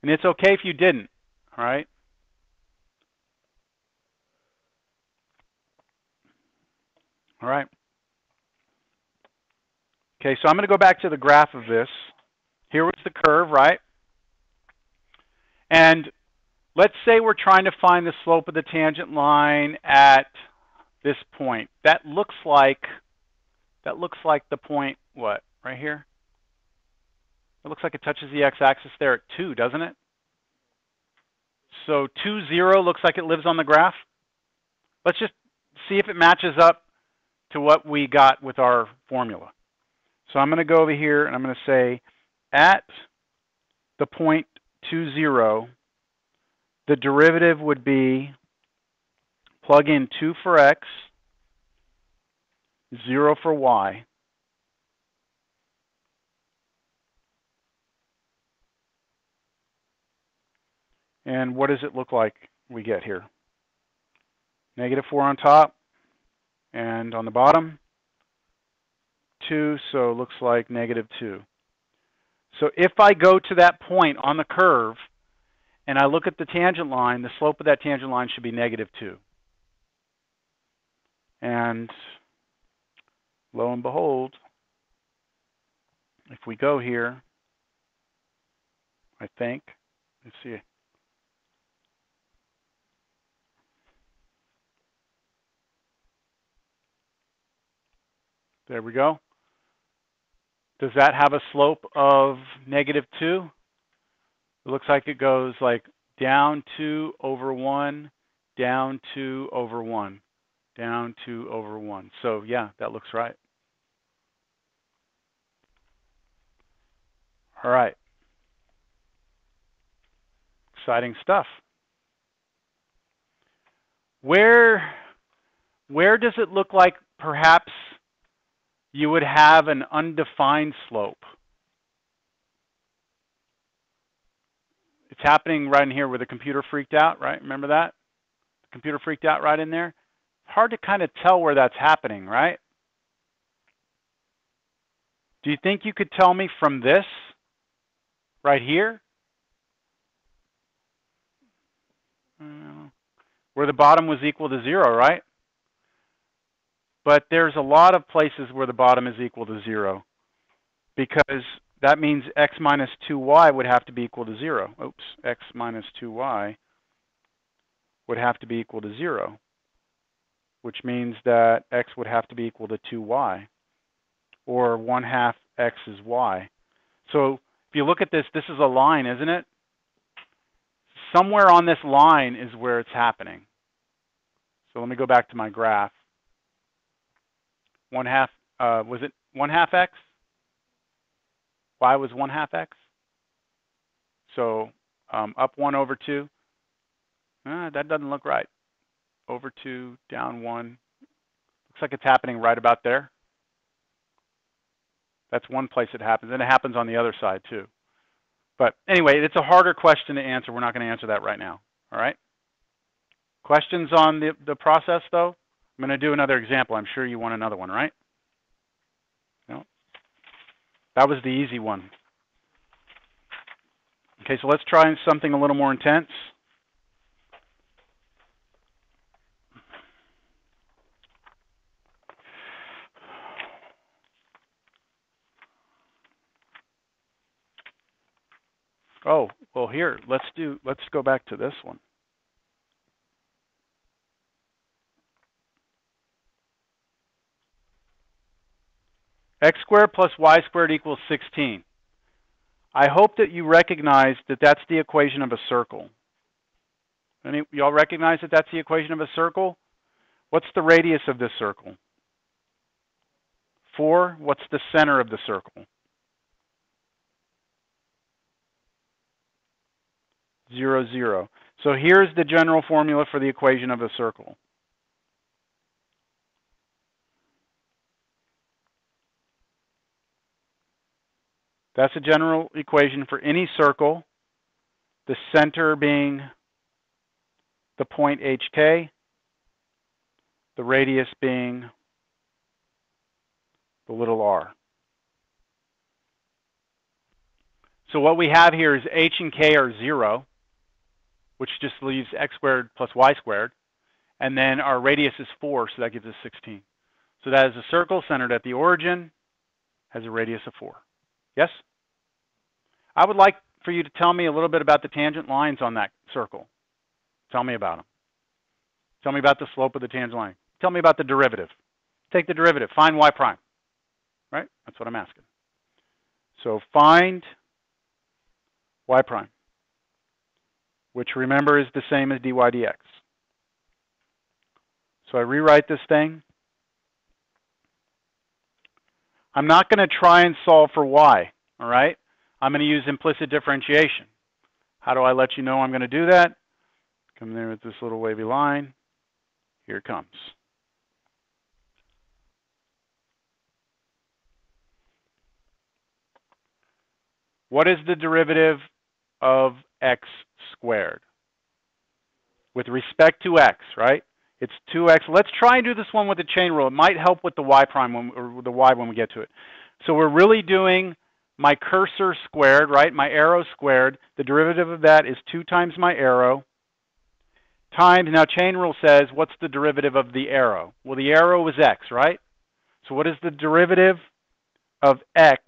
And it's okay if you didn't, all right? All right. Okay, so I'm going to go back to the graph of this. Here was the curve, right? And let's say we're trying to find the slope of the tangent line at this point. That looks like the point, what, right here? It looks like it touches the x-axis there at 2, doesn't it? So 2, 0 looks like it lives on the graph. Let's just see if it matches up to what we got with our formula. So I'm going to go over here and I'm going to say at the point 2, 0, the derivative would be plug in 2 for x, 0 for y. And what does it look like we get here? Negative 4 on top, and on the bottom, 2, so it looks like negative 2. So if I go to that point on the curve, and I look at the tangent line, the slope of that tangent line should be negative 2. And lo and behold, if we go here, I think, let's see. There we go. Does that have a slope of negative 2? It looks like it goes like down 2 over 1, down 2 over 1, down 2 over 1. So yeah, that looks right. All right. Exciting stuff. Where does it look like perhaps you would have an undefined slope? It's happening right in here where the computer freaked out, right? Remember that? The computer freaked out right in there. It's hard to kind of tell where that's happening, right? Do you think you could tell me from this right here? Where the bottom was equal to 0, right? But there's a lot of places where the bottom is equal to 0, because that means x minus 2y would have to be equal to 0. Oops, x minus 2y would have to be equal to 0, which means that x would have to be equal to 2y, or 1/2 x is y. So if you look at this, this is a line, isn't it? Somewhere on this line is where it's happening. So let me go back to my graph. 1/2, was it 1/2 x? Y was 1/2 x. So up 1 over 2. That doesn't look right. Over 2, down 1. Looks like it's happening right about there. That's one place it happens. And it happens on the other side too. But anyway, it's a harder question to answer. We're not going to answer that right now. All right? Questions on the process, though? I'm going to do another example. I'm sure you want another one, right? No? That was the easy one. Okay, so let's try something a little more intense. Oh, well here, let's go back to this one. X squared plus y squared equals 16. I hope that you recognize that that's the equation of a circle. Y'all recognize that that's the equation of a circle? What's the radius of this circle? 4. What's the center of the circle? 0, 0. So here's the general formula for the equation of a circle. That's a general equation for any circle, the center being the point HK, the radius being the little r. So what we have here is h and k are 0, which just leaves x squared plus y squared. And then our radius is 4, so that gives us 16. So that is a circle centered at the origin, has a radius of 4. Yes? I would like for you to tell me a little bit about the tangent lines on that circle. Tell me about them. Tell me about the slope of the tangent line. Tell me about the derivative. Take the derivative. Find y prime. Right? That's what I'm asking. So find y prime, which remember is the same as dy dx. So I rewrite this thing. I'm not going to try and solve for y, all right? I'm going to use implicit differentiation. How do I let you know I'm going to do that? Come there with this little wavy line. Here it comes. What is the derivative of x squared? With respect to x, right? It's 2x. Let's try and do this one with the chain rule. It might help with the y prime or the y when we get to it. So we're really doing my cursor squared, right? My arrow squared. The derivative of that is 2 times my arrow times, now chain rule says, what's the derivative of the arrow? Well, the arrow is x, right? So what is the derivative of x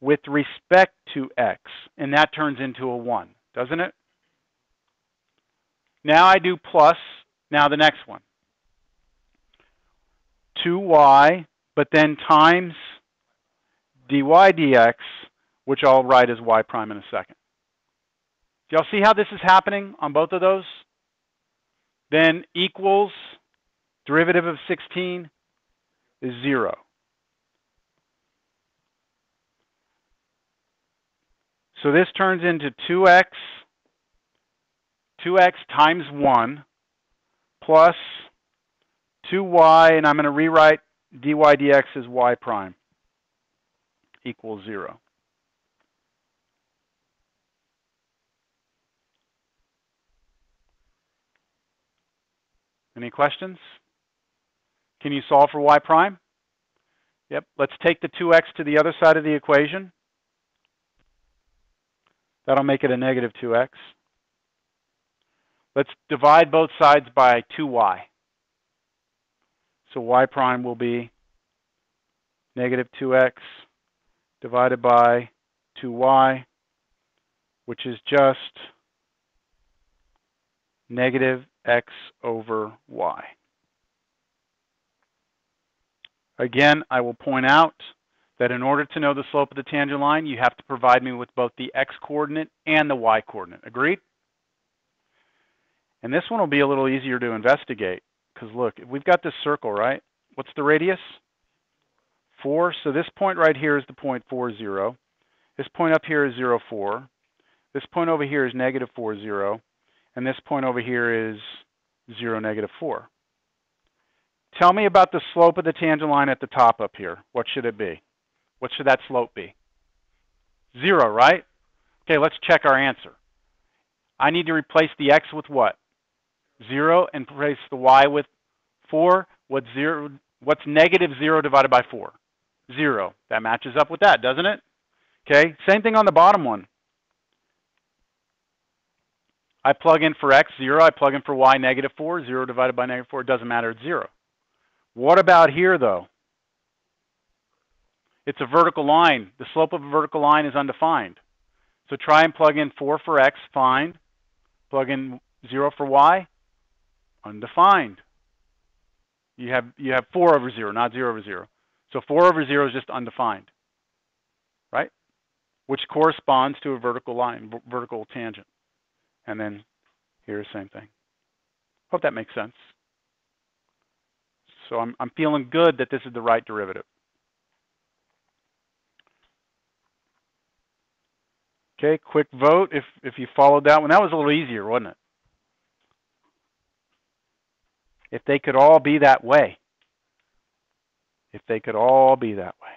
with respect to x? And that turns into a 1, doesn't it? Now I do plus, now the next one. 2y, but then times dy dx, which I'll write as y prime in a second. Do y'all see how this is happening on both of those? Then equals derivative of 16 is 0. So this turns into 2x times 1 plus 2y, and I'm going to rewrite dy dx as y prime equals 0. Any questions? Can you solve for y prime? Yep. Let's take the 2x to the other side of the equation. That'll make it a negative 2x. Let's divide both sides by 2y. So y prime will be negative 2x divided by 2y, which is just negative x over y. Again, I will point out that in order to know the slope of the tangent line, you have to provide me with both the x-coordinate and the y-coordinate. Agreed? And this one will be a little easier to investigate, because look, we've got this circle, right? What's the radius? 4. So this point right here is the point 4, 0. This point up here is 0, 4. This point over here is negative 4, 0. And this point over here is 0, negative 4. Tell me about the slope of the tangent line at the top up here. What should it be? What should that slope be? 0, right? Okay, let's check our answer. I need to replace the x with what? 0, and replace the y with 4. What's negative 0 divided by 4? 0. That matches up with that, doesn't it? Okay, same thing on the bottom one. I plug in for x, 0. I plug in for y, negative 4. 0 divided by negative 4. It doesn't matter, it's 0. What about here, though? It's a vertical line. The slope of a vertical line is undefined. So try and plug in 4 for x, fine. Plug in 0 for y, undefined. You have 4 over 0, not 0 over 0. So 4 over 0 is just undefined, right? Which corresponds to a vertical line, vertical tangent. And then here's the same thing. Hope that makes sense. So I'm feeling good that this is the right derivative. Okay, quick vote if you followed that one. That was a little easier, wasn't it? If they could all be that way. If they could all be that way.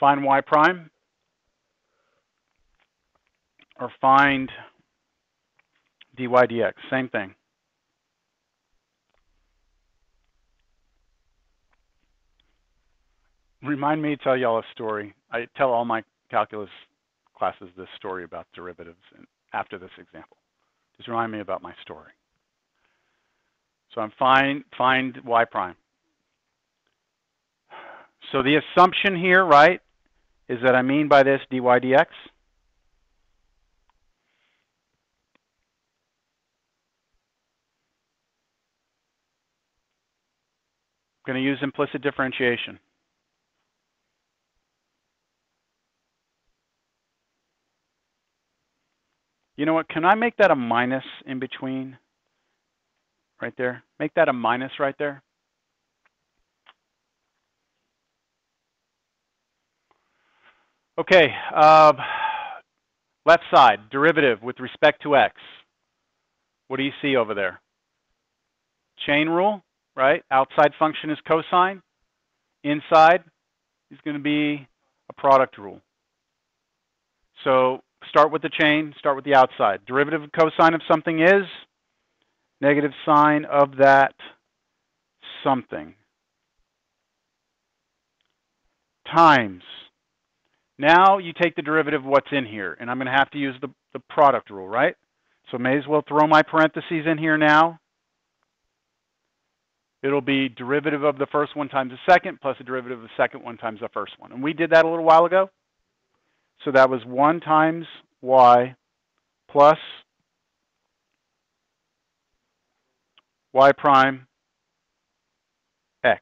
Find y prime, or find dy dx, same thing. Remind me to tell y'all a story. I tell all my calculus classes this story about derivatives after this example. Just remind me about my story. So I'm find y prime. So the assumption here, right, is that I mean by this dy dx. I'm going to use implicit differentiation. You know what? Can I make that a minus in between? Right there. Make that a minus right there. Okay. Left side, derivative with respect to x. What do you see over there? Chain rule, right? Outside function is cosine. Inside is going to be a product rule. So start with the chain, start with the outside. Derivative of cosine of something is negative sine of that something times. Now you take the derivative of what's in here, and I'm going to have to use the product rule, right? So may as well throw my parentheses in here now. It'll be derivative of the first one times the second plus the derivative of the second one times the first one. And we did that a little while ago. So that was 1 times y plus y prime x.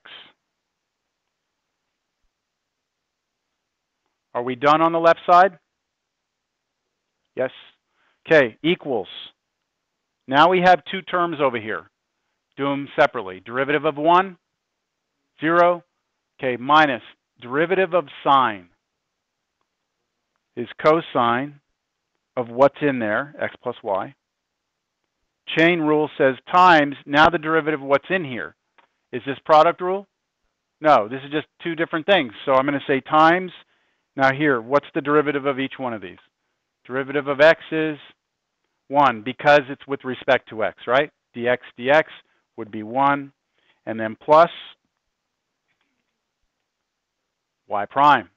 Are we done on the left side? Yes. Okay, equals. Now we have two terms over here. Do them separately. Derivative of 1, 0. Okay, minus derivative of sine is cosine of what's in there, x plus y. Chain rule says times, now the derivative of what's in here. Is this product rule? No, this is just two different things. So I'm going to say times. Now here, what's the derivative of each one of these? Derivative of x is 1 because it's with respect to x, right? Dx dx would be 1. And then plus y prime.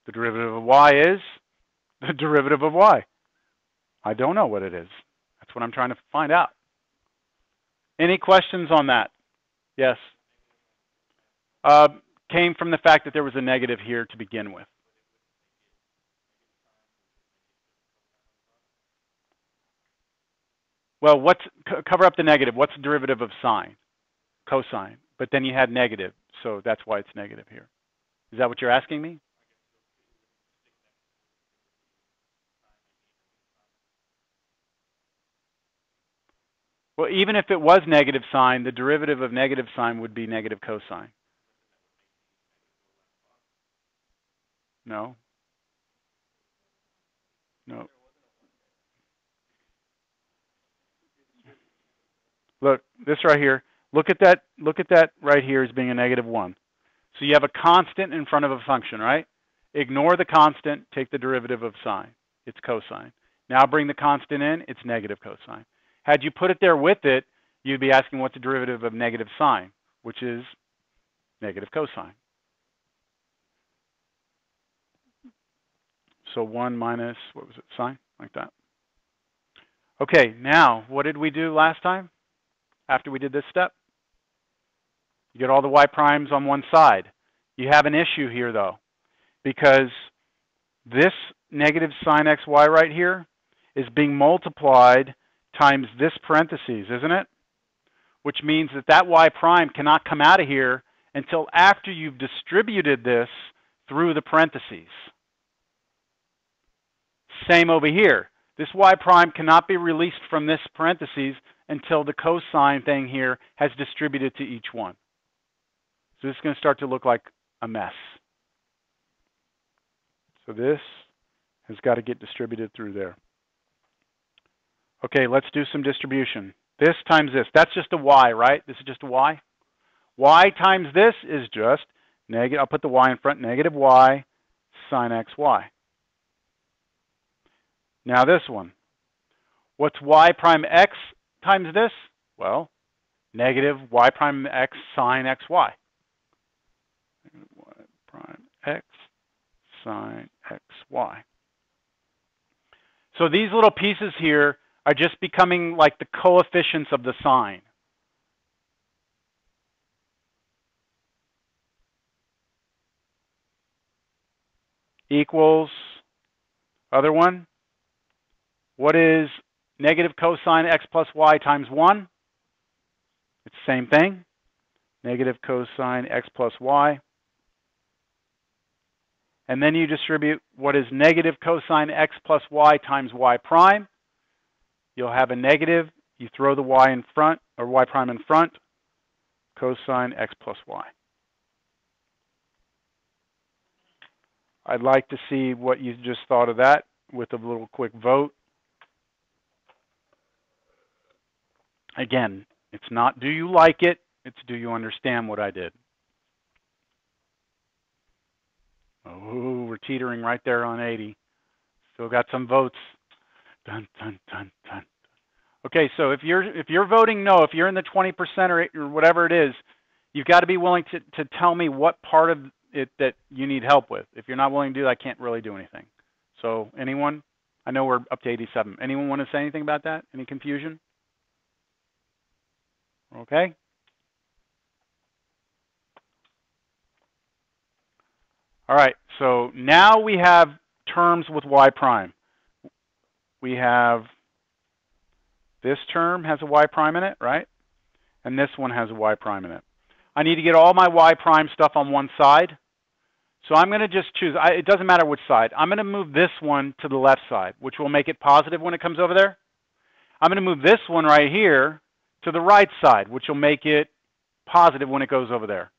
The derivative of y is the derivative of y. I don't know what it is. That's what I'm trying to find out. Any questions on that? Yes. Came from the fact that there was a negative here to begin with. Well, cover up the negative. What's the derivative of sine? Cosine. But then you had negative, so that's why it's negative here. Is that what you're asking me? Well, even if it was negative sine, the derivative of negative sine would be negative cosine. No. No. Look, this right here. Look at that right here as being a negative 1. So you have a constant in front of a function, right? Ignore the constant, take the derivative of sine. It's cosine. Now bring the constant in, it's negative cosine. Had you put it there with it, you'd be asking what's the derivative of negative sine, which is negative cosine. So 1 minus, what was it, sine? Like that. Okay, now, what did we do last time after we did this step? You get all the y primes on one side. You have an issue here, though, because this negative sine xy right here is being multiplied times this parentheses, isn't it? Which means that that y prime cannot come out of here until after you've distributed this through the parentheses. Same over here. This y prime cannot be released from this parentheses until the cosine thing here has distributed to each one. So this is going to start to look like a mess. So this has got to get distributed through there. Okay, let's do some distribution. This times this. That's just a y, right? This is just a y. Y times this is just negative. I'll put the y in front. Negative y sine xy. Now this one. What's y prime x times this? Well, negative y prime x sine xy. Y prime x sine xy. So these little pieces here are just becoming like the coefficients of the sine. Equals, other one. What is negative cosine x plus y times 1? It's the same thing. Negative cosine x plus y. And then you distribute what is negative cosine x plus y times y prime. You'll have a negative. You throw the y in front, or y prime in front. Cosine x plus y. I'd like to see what you just thought of that with a little quick vote. Again, it's not do you like it, it's do you understand what I did. Oh, we're teetering right there on 80. Still got some votes. Dun, dun, dun, dun. Okay, so if you're voting no, if you're in the 20% or whatever it is, you've got to be willing to tell me what part of it that you need help with. If you're not willing to do that, I can't really do anything. So anyone? I know we're up to 87. Anyone want to say anything about that? Any confusion? Okay. All right, so now we have terms with y prime. We have this term has a y prime in it, right? And this one has a y prime in it. I need to get all my y prime stuff on one side. So I'm going to just choose, it doesn't matter which side. I'm going to move this one to the left side, which will make it positive when it comes over there. I'm going to move this one right here to the right side, which will make it positive when it goes over there.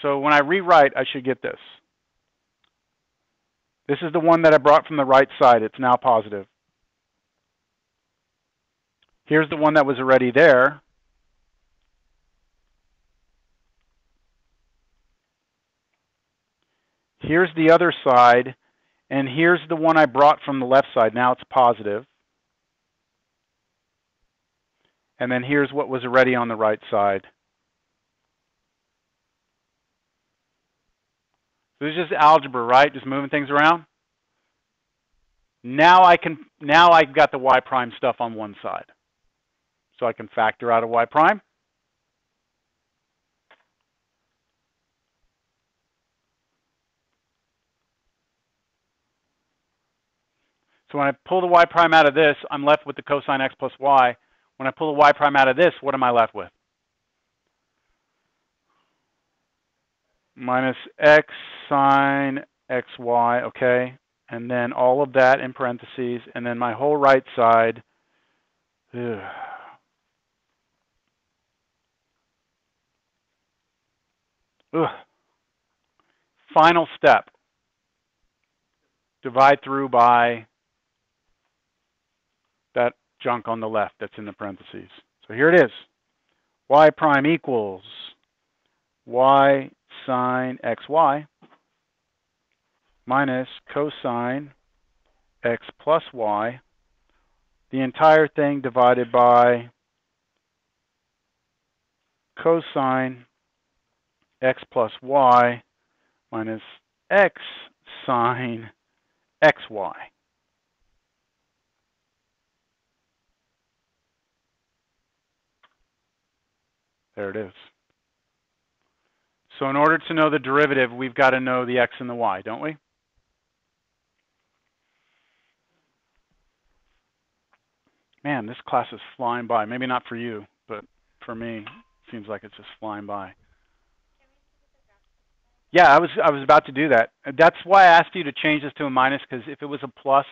So when I rewrite, I should get this. This is the one that I brought from the right side. It's now positive. Here's the one that was already there. Here's the other side, and here's the one I brought from the left side. Now it's positive. And then here's what was already on the right side. So this is just algebra, right? Just moving things around. Now I've got the y prime stuff on one side. So I can factor out a y prime. So when I pull the y prime out of this, I'm left with the cosine x plus y. When I pull the y prime out of this, what am I left with? Minus x sine xy, okay? And then all of that in parentheses, and then my whole right side. Ugh. Ugh. Final step. Divide through by that junk on the left that's in the parentheses. So here it is. Y prime equals y sine xy minus cosine x plus y, the entire thing divided by cosine x plus y minus x sine xy. There it is. So in order to know the derivative, we've got to know the x and the y, don't we? Man, this class is flying by. Maybe not for you, but for me, it seems like it's just flying by. Yeah, I was about to do that. That's why I asked you to change this to a minus, because if it was a plus,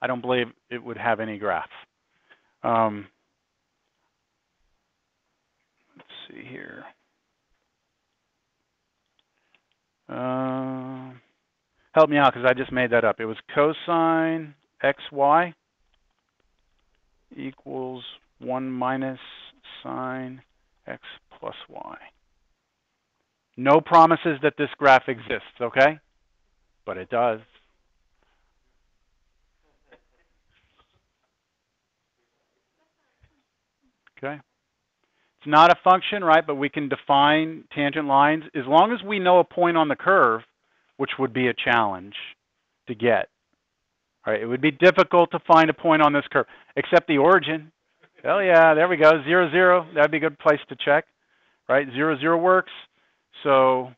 I don't believe it would have any graph. Let's see here. Help me out, because I just made that up. It was cosine xy equals 1 minus sine x plus y. No promises that this graph exists, okay? But it does. Okay. It's not a function, right? But we can define tangent lines as long as we know a point on the curve, which would be a challenge to get. All right, it would be difficult to find a point on this curve, except the origin. Oh yeah, there we go, 0, 0. That'd be a good place to check, right? 0, 0 works, so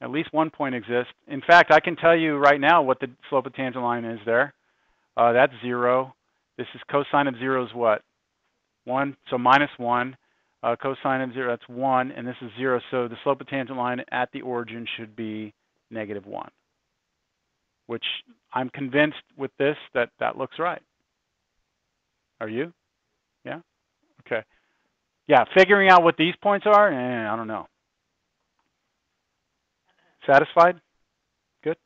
at least one point exists. In fact, I can tell you right now what the slope of tangent line is there. That's 0. This is cosine of 0 is what? 1, so minus 1. Cosine of 0, that's 1, and this is 0. So the slope of tangent line at the origin should be -1, which I'm convinced with this that that looks right. Are you? Yeah? Okay. Yeah, figuring out what these points are, I don't know. Satisfied? Good?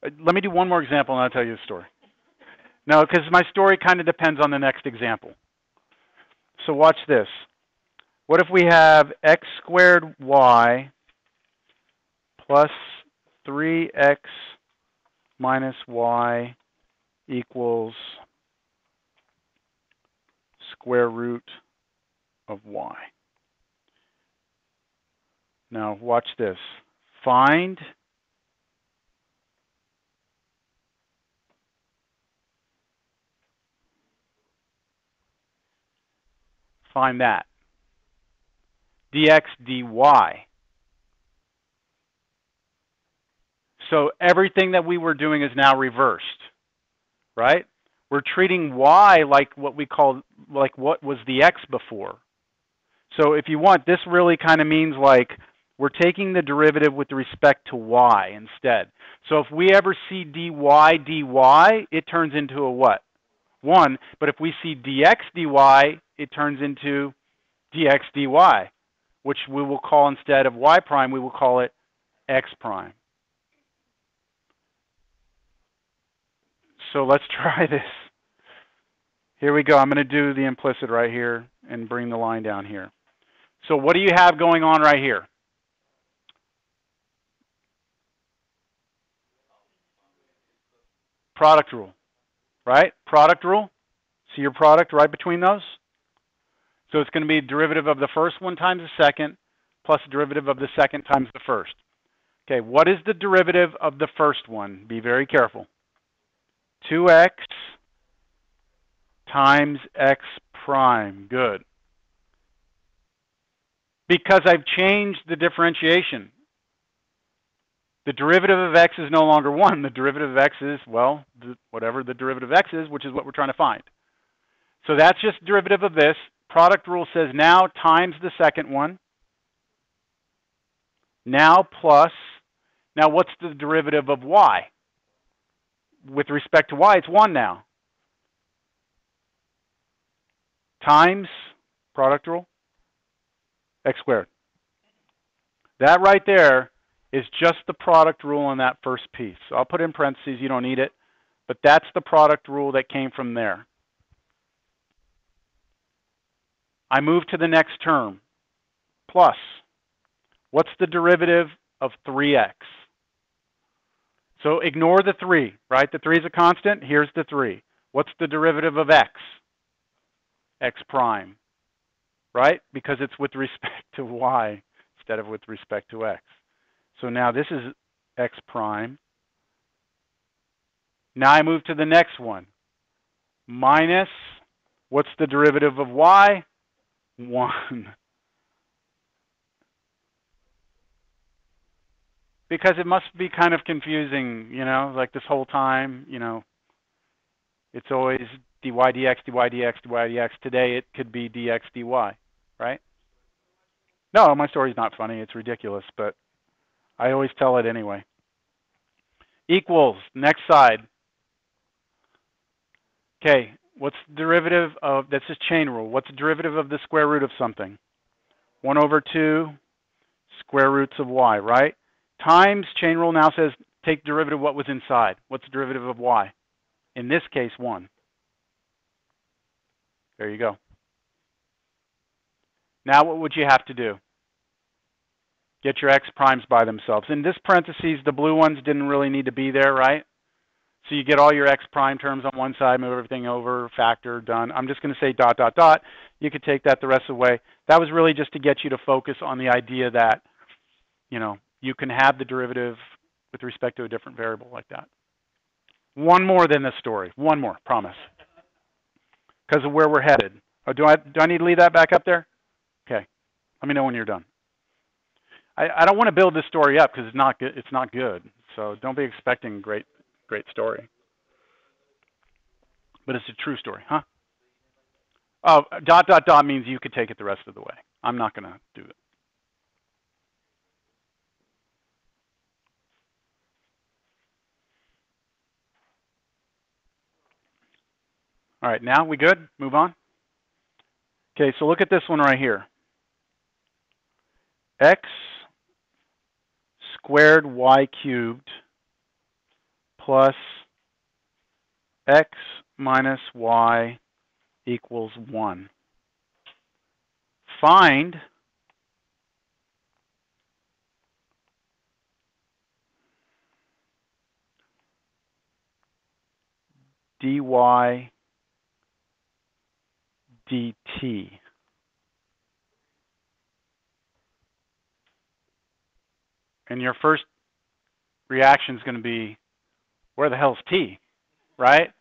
Let me do one more example and I'll tell you a story. No, because my story kind of depends on the next example. So watch this. What if we have x squared y plus 3x minus y equals square root of y. Now watch this. Find that. dx dy. So everything that we were doing is now reversed, right? We're treating y like what we call, like what was the x before. So if you want, this really kind of means like we're taking the derivative with respect to y instead. So if we ever see dy dy, it turns into a what? 1. But if we see dx dy, it turns into dx dy, which we will call, instead of y prime, we will call it x prime. So let's try this. Here we go. I'm going to do the implicit right here and bring the line down here. So what do you have going on right here? Product rule, right? Product rule. See your product right between those? So it's going to be derivative of the first one times the second plus derivative of the second times the first. Okay, what is the derivative of the first one? Be very careful. 2x times x prime. Good. Because I've changed the differentiation. The derivative of x is no longer 1. The derivative of x is, well, whatever the derivative of x is, which is what we're trying to find. So that's just derivative of this. Product rule says now times the second one. Now plus. Now what's the derivative of y? With respect to y, it's 1 now. Times, product rule, x squared. That right there is just the product rule on that first piece. So I'll put it in parentheses, you don't need it, but that's the product rule that came from there. I move to the next term, plus. What's the derivative of 3x? So ignore the 3, right? The 3 is a constant. Here's the 3. What's the derivative of x? X prime, right? Because it's with respect to y instead of with respect to x. So now this is x prime. Now I move to the next one. Minus, what's the derivative of y? 1. Because it must be kind of confusing, you know, like this whole time, you know, it's always dy dx, dy dx, dy dx. Today it could be dx dy, right? No, my story's not funny. It's ridiculous, but I always tell it anyway. Equals, next side. Okay, what's the derivative of, that's just chain rule. What's the derivative of the square root of something? 1 over 2 square roots of y, right? Times, chain rule now says take derivative of what was inside. What's the derivative of y? In this case, 1. There you go. Now what would you have to do? Get your x primes by themselves. In this parentheses, the blue ones didn't really need to be there, right? So you get all your x prime terms on one side, move everything over, factor, done. I'm just going to say dot, dot, dot. You could take that the rest of the way. That was really just to get you to focus on the idea that, you know, you can have the derivative with respect to a different variable like that. One more than this story. One more, promise. Because of where we're headed. Oh, do I need to leave that back up there? Okay. Let me know when you're done. I don't want to build this story up because it's not good. It's not good. So don't be expecting great story. But it's a true story, huh? Oh, dot, dot, dot means you could take it the rest of the way. I'm not going to do it. All right, now we good? Move on. Okay, so look at this one right here. X squared y cubed plus x minus y equals 1. Find dy dt. And your first reaction is going to be, where the hell is t, right?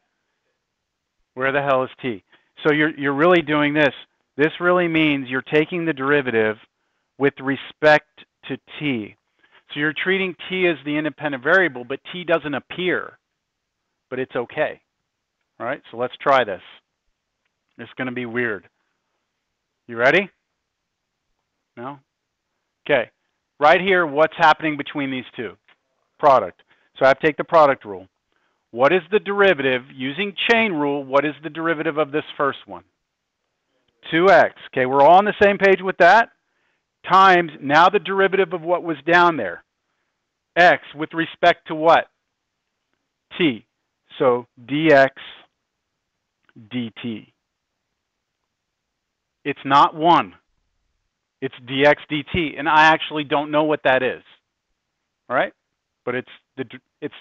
Where the hell is t? So you're really doing this. This really means you're taking the derivative with respect to t. So you're treating t as the independent variable, but t doesn't appear, but it's okay. All right, so let's try this. It's going to be weird. You ready? No? Okay. Right here, what's happening between these two? Product. So I have to take the product rule. what is the derivative, using chain rule, what is the derivative of this first one? 2x. Okay, we're all on the same page with that. Times, now the derivative of what was down there. X with respect to what? T. So dx dt. It's not 1. It's dx dt, and I actually don't know what that is. All right? But it's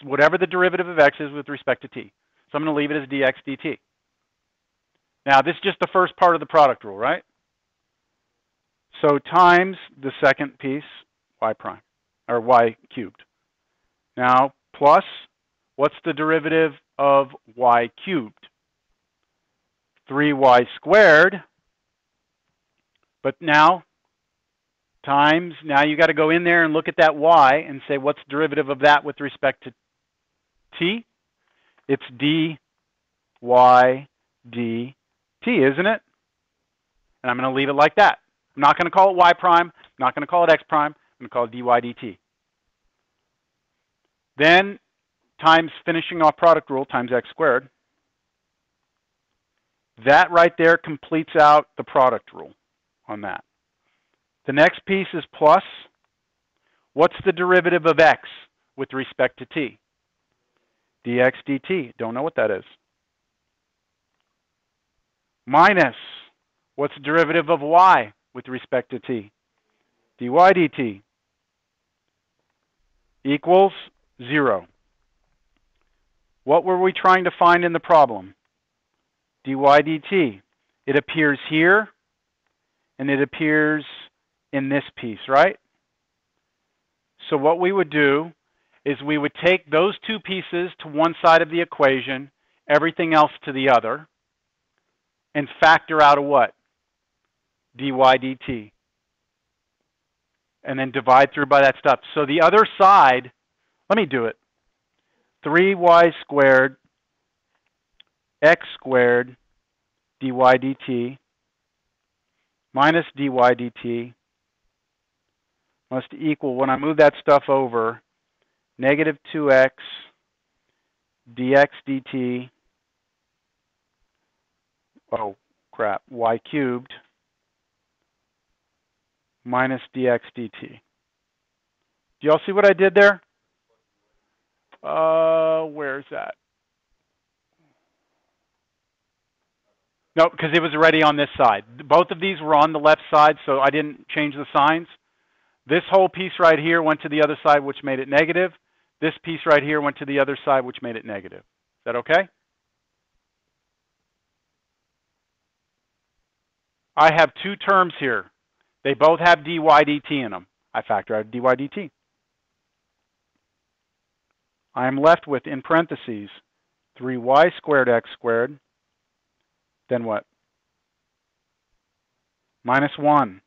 whatever the derivative of x is with respect to t. So I'm going to leave it as dx dt. Now, this is just the first part of the product rule, right? So times the second piece, y prime, or y cubed. Now, plus, what's the derivative of y cubed? 3y squared. But now, times, now you got to go in there and look at that y and say, what's the derivative of that with respect to t? It's dy dt, isn't it? And I'm going to leave it like that. I'm not going to call it y prime. I'm not going to call it x prime. I'm going to call it dy dt. Then, times finishing off product rule, times x squared. That right there completes out the product rule on that. The next piece is plus. What's the derivative of x with respect to t? Dx dt. Don't know what that is. Minus. What's the derivative of y with respect to t? Dy dt. Equals 0. What were we trying to find in the problem? Dy dt. It appears here, and it appears in this piece, right? So what we would do is we would take those two pieces to one side of the equation, everything else to the other, and factor out a what? Dy dt. And then divide through by that stuff. So the other side, let me do it. 3y squared x squared dy dt minus dy dt must equal, when I move that stuff over, negative 2x dx dt, oh crap, y cubed minus dx dt. Do y'all see what I did there? Where's that? No, because it was already on this side. Both of these were on the left side, so I didn't change the signs. This whole piece right here went to the other side, which made it negative. This piece right here went to the other side, which made it negative. Is that okay? I have two terms here. They both have dy dt in them. I factor out dy dt. I am left with, in parentheses, 3y squared x squared. Then what? Minus 1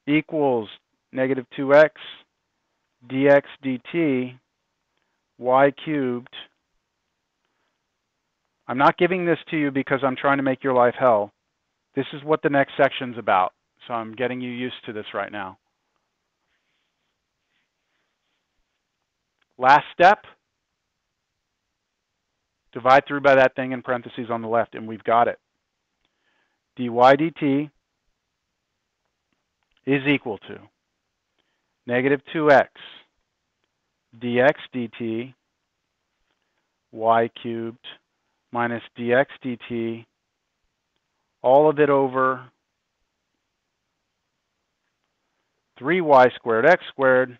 equals negative 2x dx dt y cubed. I'm not giving this to you because I'm trying to make your life hell. This is what the next section's about. So I'm getting you used to this right now. Last step. Divide through by that thing in parentheses on the left, and we've got it. Dy dt is equal to negative 2x dx dt y cubed minus dx dt, all of it over 3y squared x squared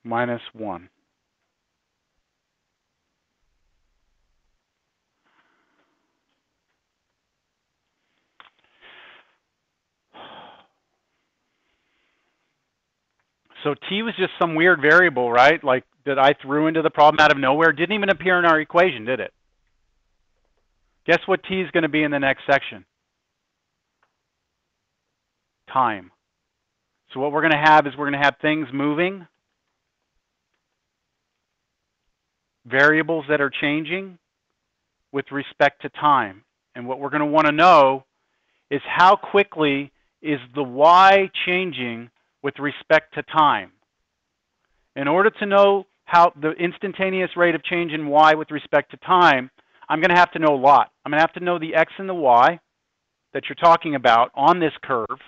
minus 1. So t was just some weird variable, right? Like that I threw into the problem out of nowhere. It didn't even appear in our equation, did it? Guess what t is going to be in the next section? Time. So what we're going to have is we're going to have things moving, variables that are changing with respect to time. And what we're going to want to know is how quickly is the y changing with respect to time. In order to know how the instantaneous rate of change in y with respect to time, I'm going to have to know a lot. I'm going to have to know the x and the y that you're talking about on this curve.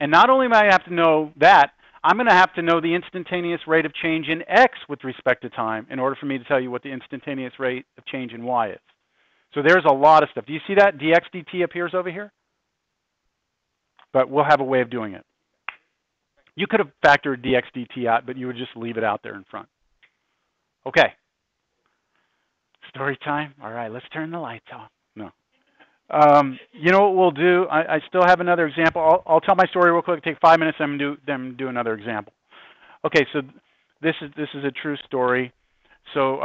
And not only might I have to know that, I'm going to have to know the instantaneous rate of change in x with respect to time in order for me to tell you what the instantaneous rate of change in y is. So there's a lot of stuff. Do you see that? dx dt appears over here? But we'll have a way of doing it. You could have factored dx dt out, but you would just leave it out there in front. Okay. Story time? All right, let's turn the lights off. No. You know what we'll do? I still have another example. I'll tell my story real quick. Take 5 minutes, and then do another example. Okay, so this is a true story. So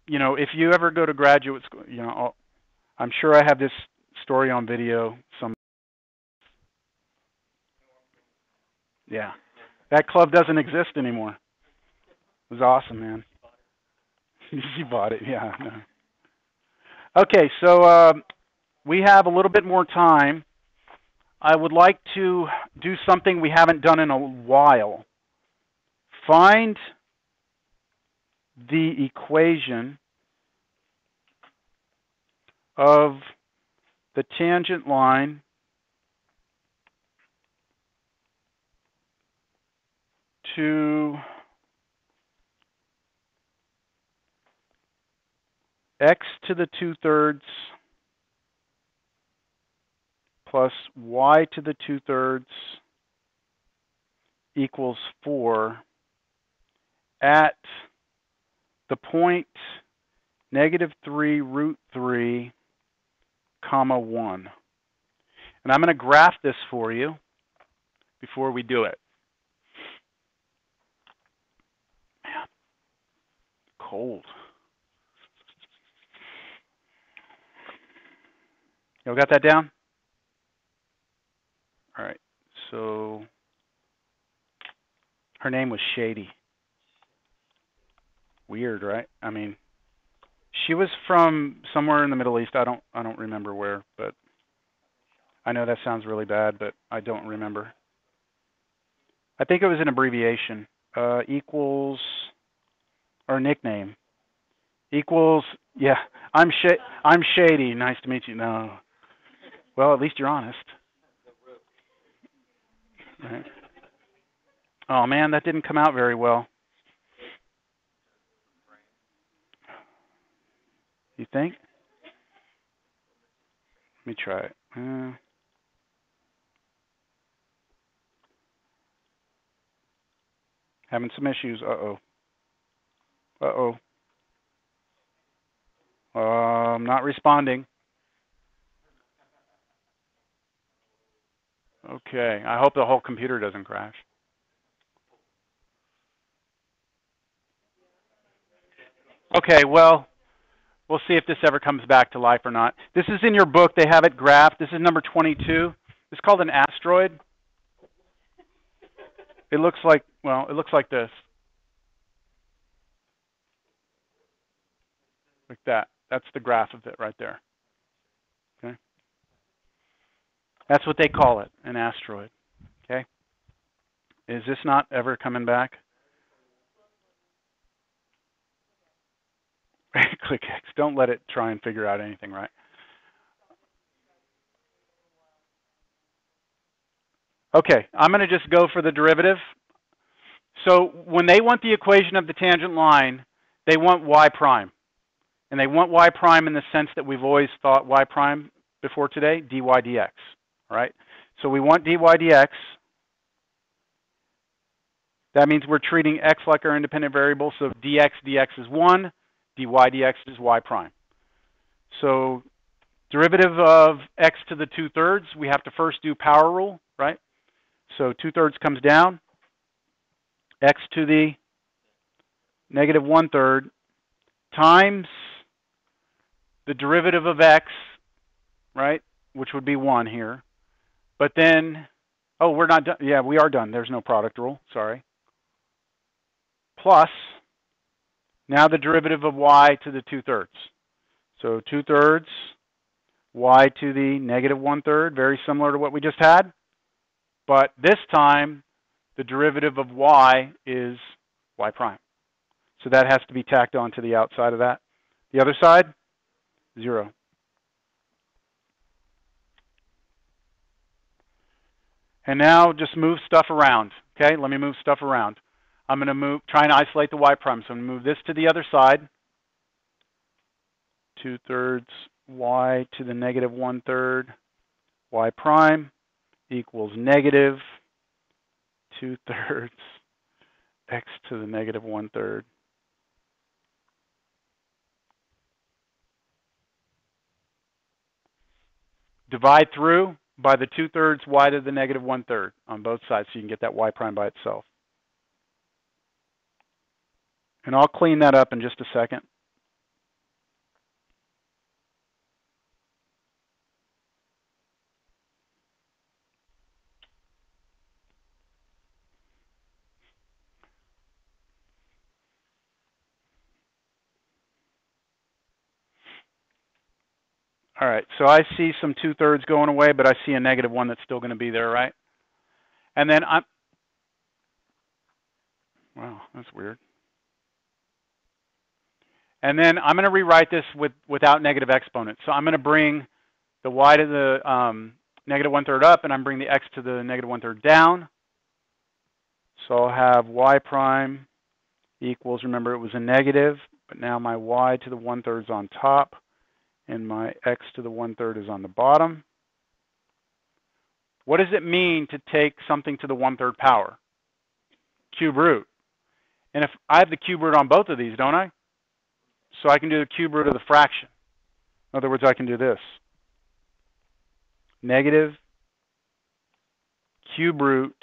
you know, if you ever go to graduate school, you know, I'm sure I have this story on video. Yeah, that club doesn't exist anymore. It was awesome, man. You bought it, yeah. No. Okay, so we have a little bit more time. I would like to do something we haven't done in a while. Find the equation of the tangent line to x to the 2/3 plus y to the 2/3 equals 4 at the point -3√3, comma 1. And I'm going to graph this for you before we do it. Man, cold. Y'all got that down? All right. So her name was Shady. Weird, right? I mean, she was from somewhere in the Middle East. I don't remember where, but I know that sounds really bad, but I don't remember. I think it was an abbreviation. Equals, or nickname. Equals, yeah, I'm Shady. Nice to meet you. No. Well, at least you're honest. Right. Oh man, that didn't come out very well. You think? Let me try it. Having some issues. Uh-oh. Uh-oh. Not responding. Okay. I hope the whole computer doesn't crash. Okay, well, we'll see if this ever comes back to life or not. This is in your book. They have it graphed. This is number 22. It's called an asteroid. It looks like, well, it looks like this. Like that. That's the graph of it right there. Okay? That's what they call it, an asteroid. Okay? Is this not ever coming back? Click X. Don't let it try and figure out anything, right? Okay, I'm going to just go for the derivative. So when they want the equation of the tangent line, they want y prime. And they want y prime in the sense that we've always thought y prime before today, dy dx. All right? So we want dy dx. That means we're treating x like our independent variable. So dx is 1, dy dx is y prime. So derivative of x to the 2/3, we have to first do power rule, right? So 2/3 comes down, x to the -1/3 times the derivative of x, right, which would be 1 here. But then, oh, we're not done. Yeah, we are done. There's no product rule. Sorry. Plus, now the derivative of y to the 2/3. So 2/3 y to the -1/3, very similar to what we just had. But this time, the derivative of y is y prime. So that has to be tacked on to the outside of that. The other side, 0. And now just move stuff around. Okay, let me move stuff around. I'm going to try and isolate the y prime. So I'm going to move this to the other side. 2/3 y to the negative 1/3 y prime equals negative 2/3 x to the negative 1/3. Divide through by the 2/3 y to the negative 1/3 on both sides so you can get that y prime by itself. And I'll clean that up in just a second. All right, so I see some 2/3 going away, but I see a negative 1 that's still going to be there, right? And then wow, that's weird. And then I'm going to rewrite this without negative exponents. So I'm going to bring the y to the negative 1/3 up, and I'm bringing the x to the negative 1/3 down. So I'll have y prime equals, remember it was a negative, but now my y to the 1/3 is on top, and my x to the 1/3 is on the bottom. What does it mean to take something to the 1/3 power? Cube root. And if I have the cube root on both of these, don't I? So I can do the cube root of the fraction. In other words, I can do this. Negative cube root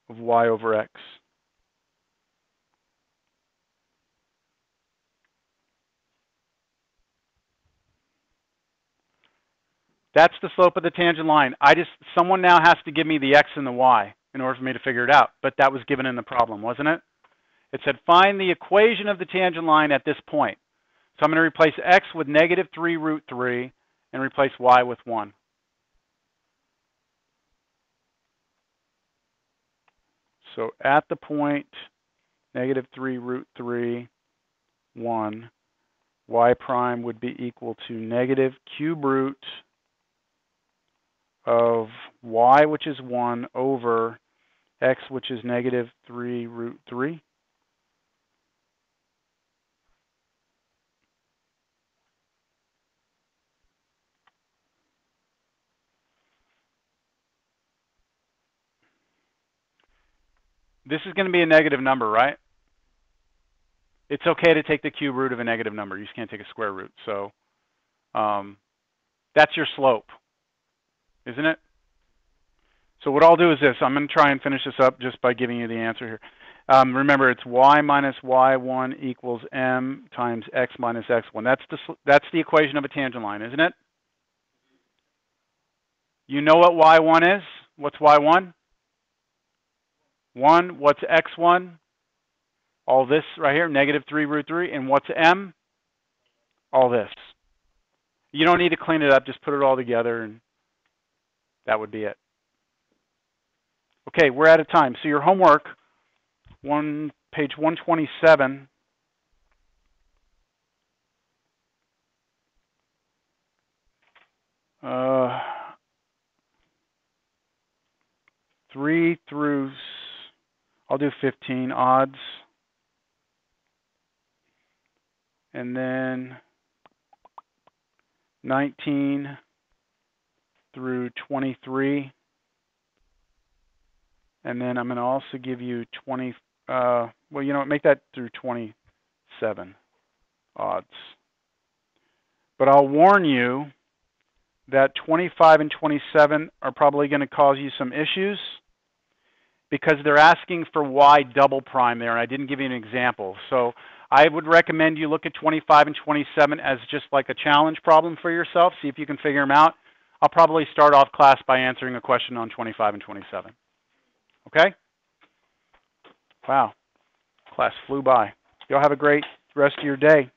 of y over x. That's the slope of the tangent line. Someone now has to give me the x and the y in order for me to figure it out. But that was given in the problem, wasn't it? It said find the equation of the tangent line at this point. So I'm going to replace x with negative 3√3 and replace y with 1. So at the point negative 3√3, 1, y prime would be equal to negative cube root of y, which is 1, over x, which is negative 3√3. This is going to be a negative number, right? It's okay to take the cube root of a negative number. You just can't take a square root. So that's your slope, isn't it? So what I'll do is this. I'm going to try and finish this up just by giving you the answer here. Remember, it's y minus y1 equals m times x minus x1. That's the equation of a tangent line, isn't it? You know what y1 is? What's y1? 1. What's x1? All this right here, negative 3√3. And what's m? All this. You don't need to clean it up. Just put it all together, and that would be it. Okay, we're out of time. So your homework, page 127. Three through, I'll do 15 odds. And then 19 through 23. And then I'm going to also give you 20, well, you know what, make that through 27 odds. But I'll warn you that 25 and 27 are probably going to cause you some issues because they're asking for y double prime there, and I didn't give you an example. So I would recommend you look at 25 and 27 as just like a challenge problem for yourself. See if you can figure them out. I'll probably start off class by answering a question on 25 and 27. Okay? Wow. Class flew by. Y'all have a great rest of your day.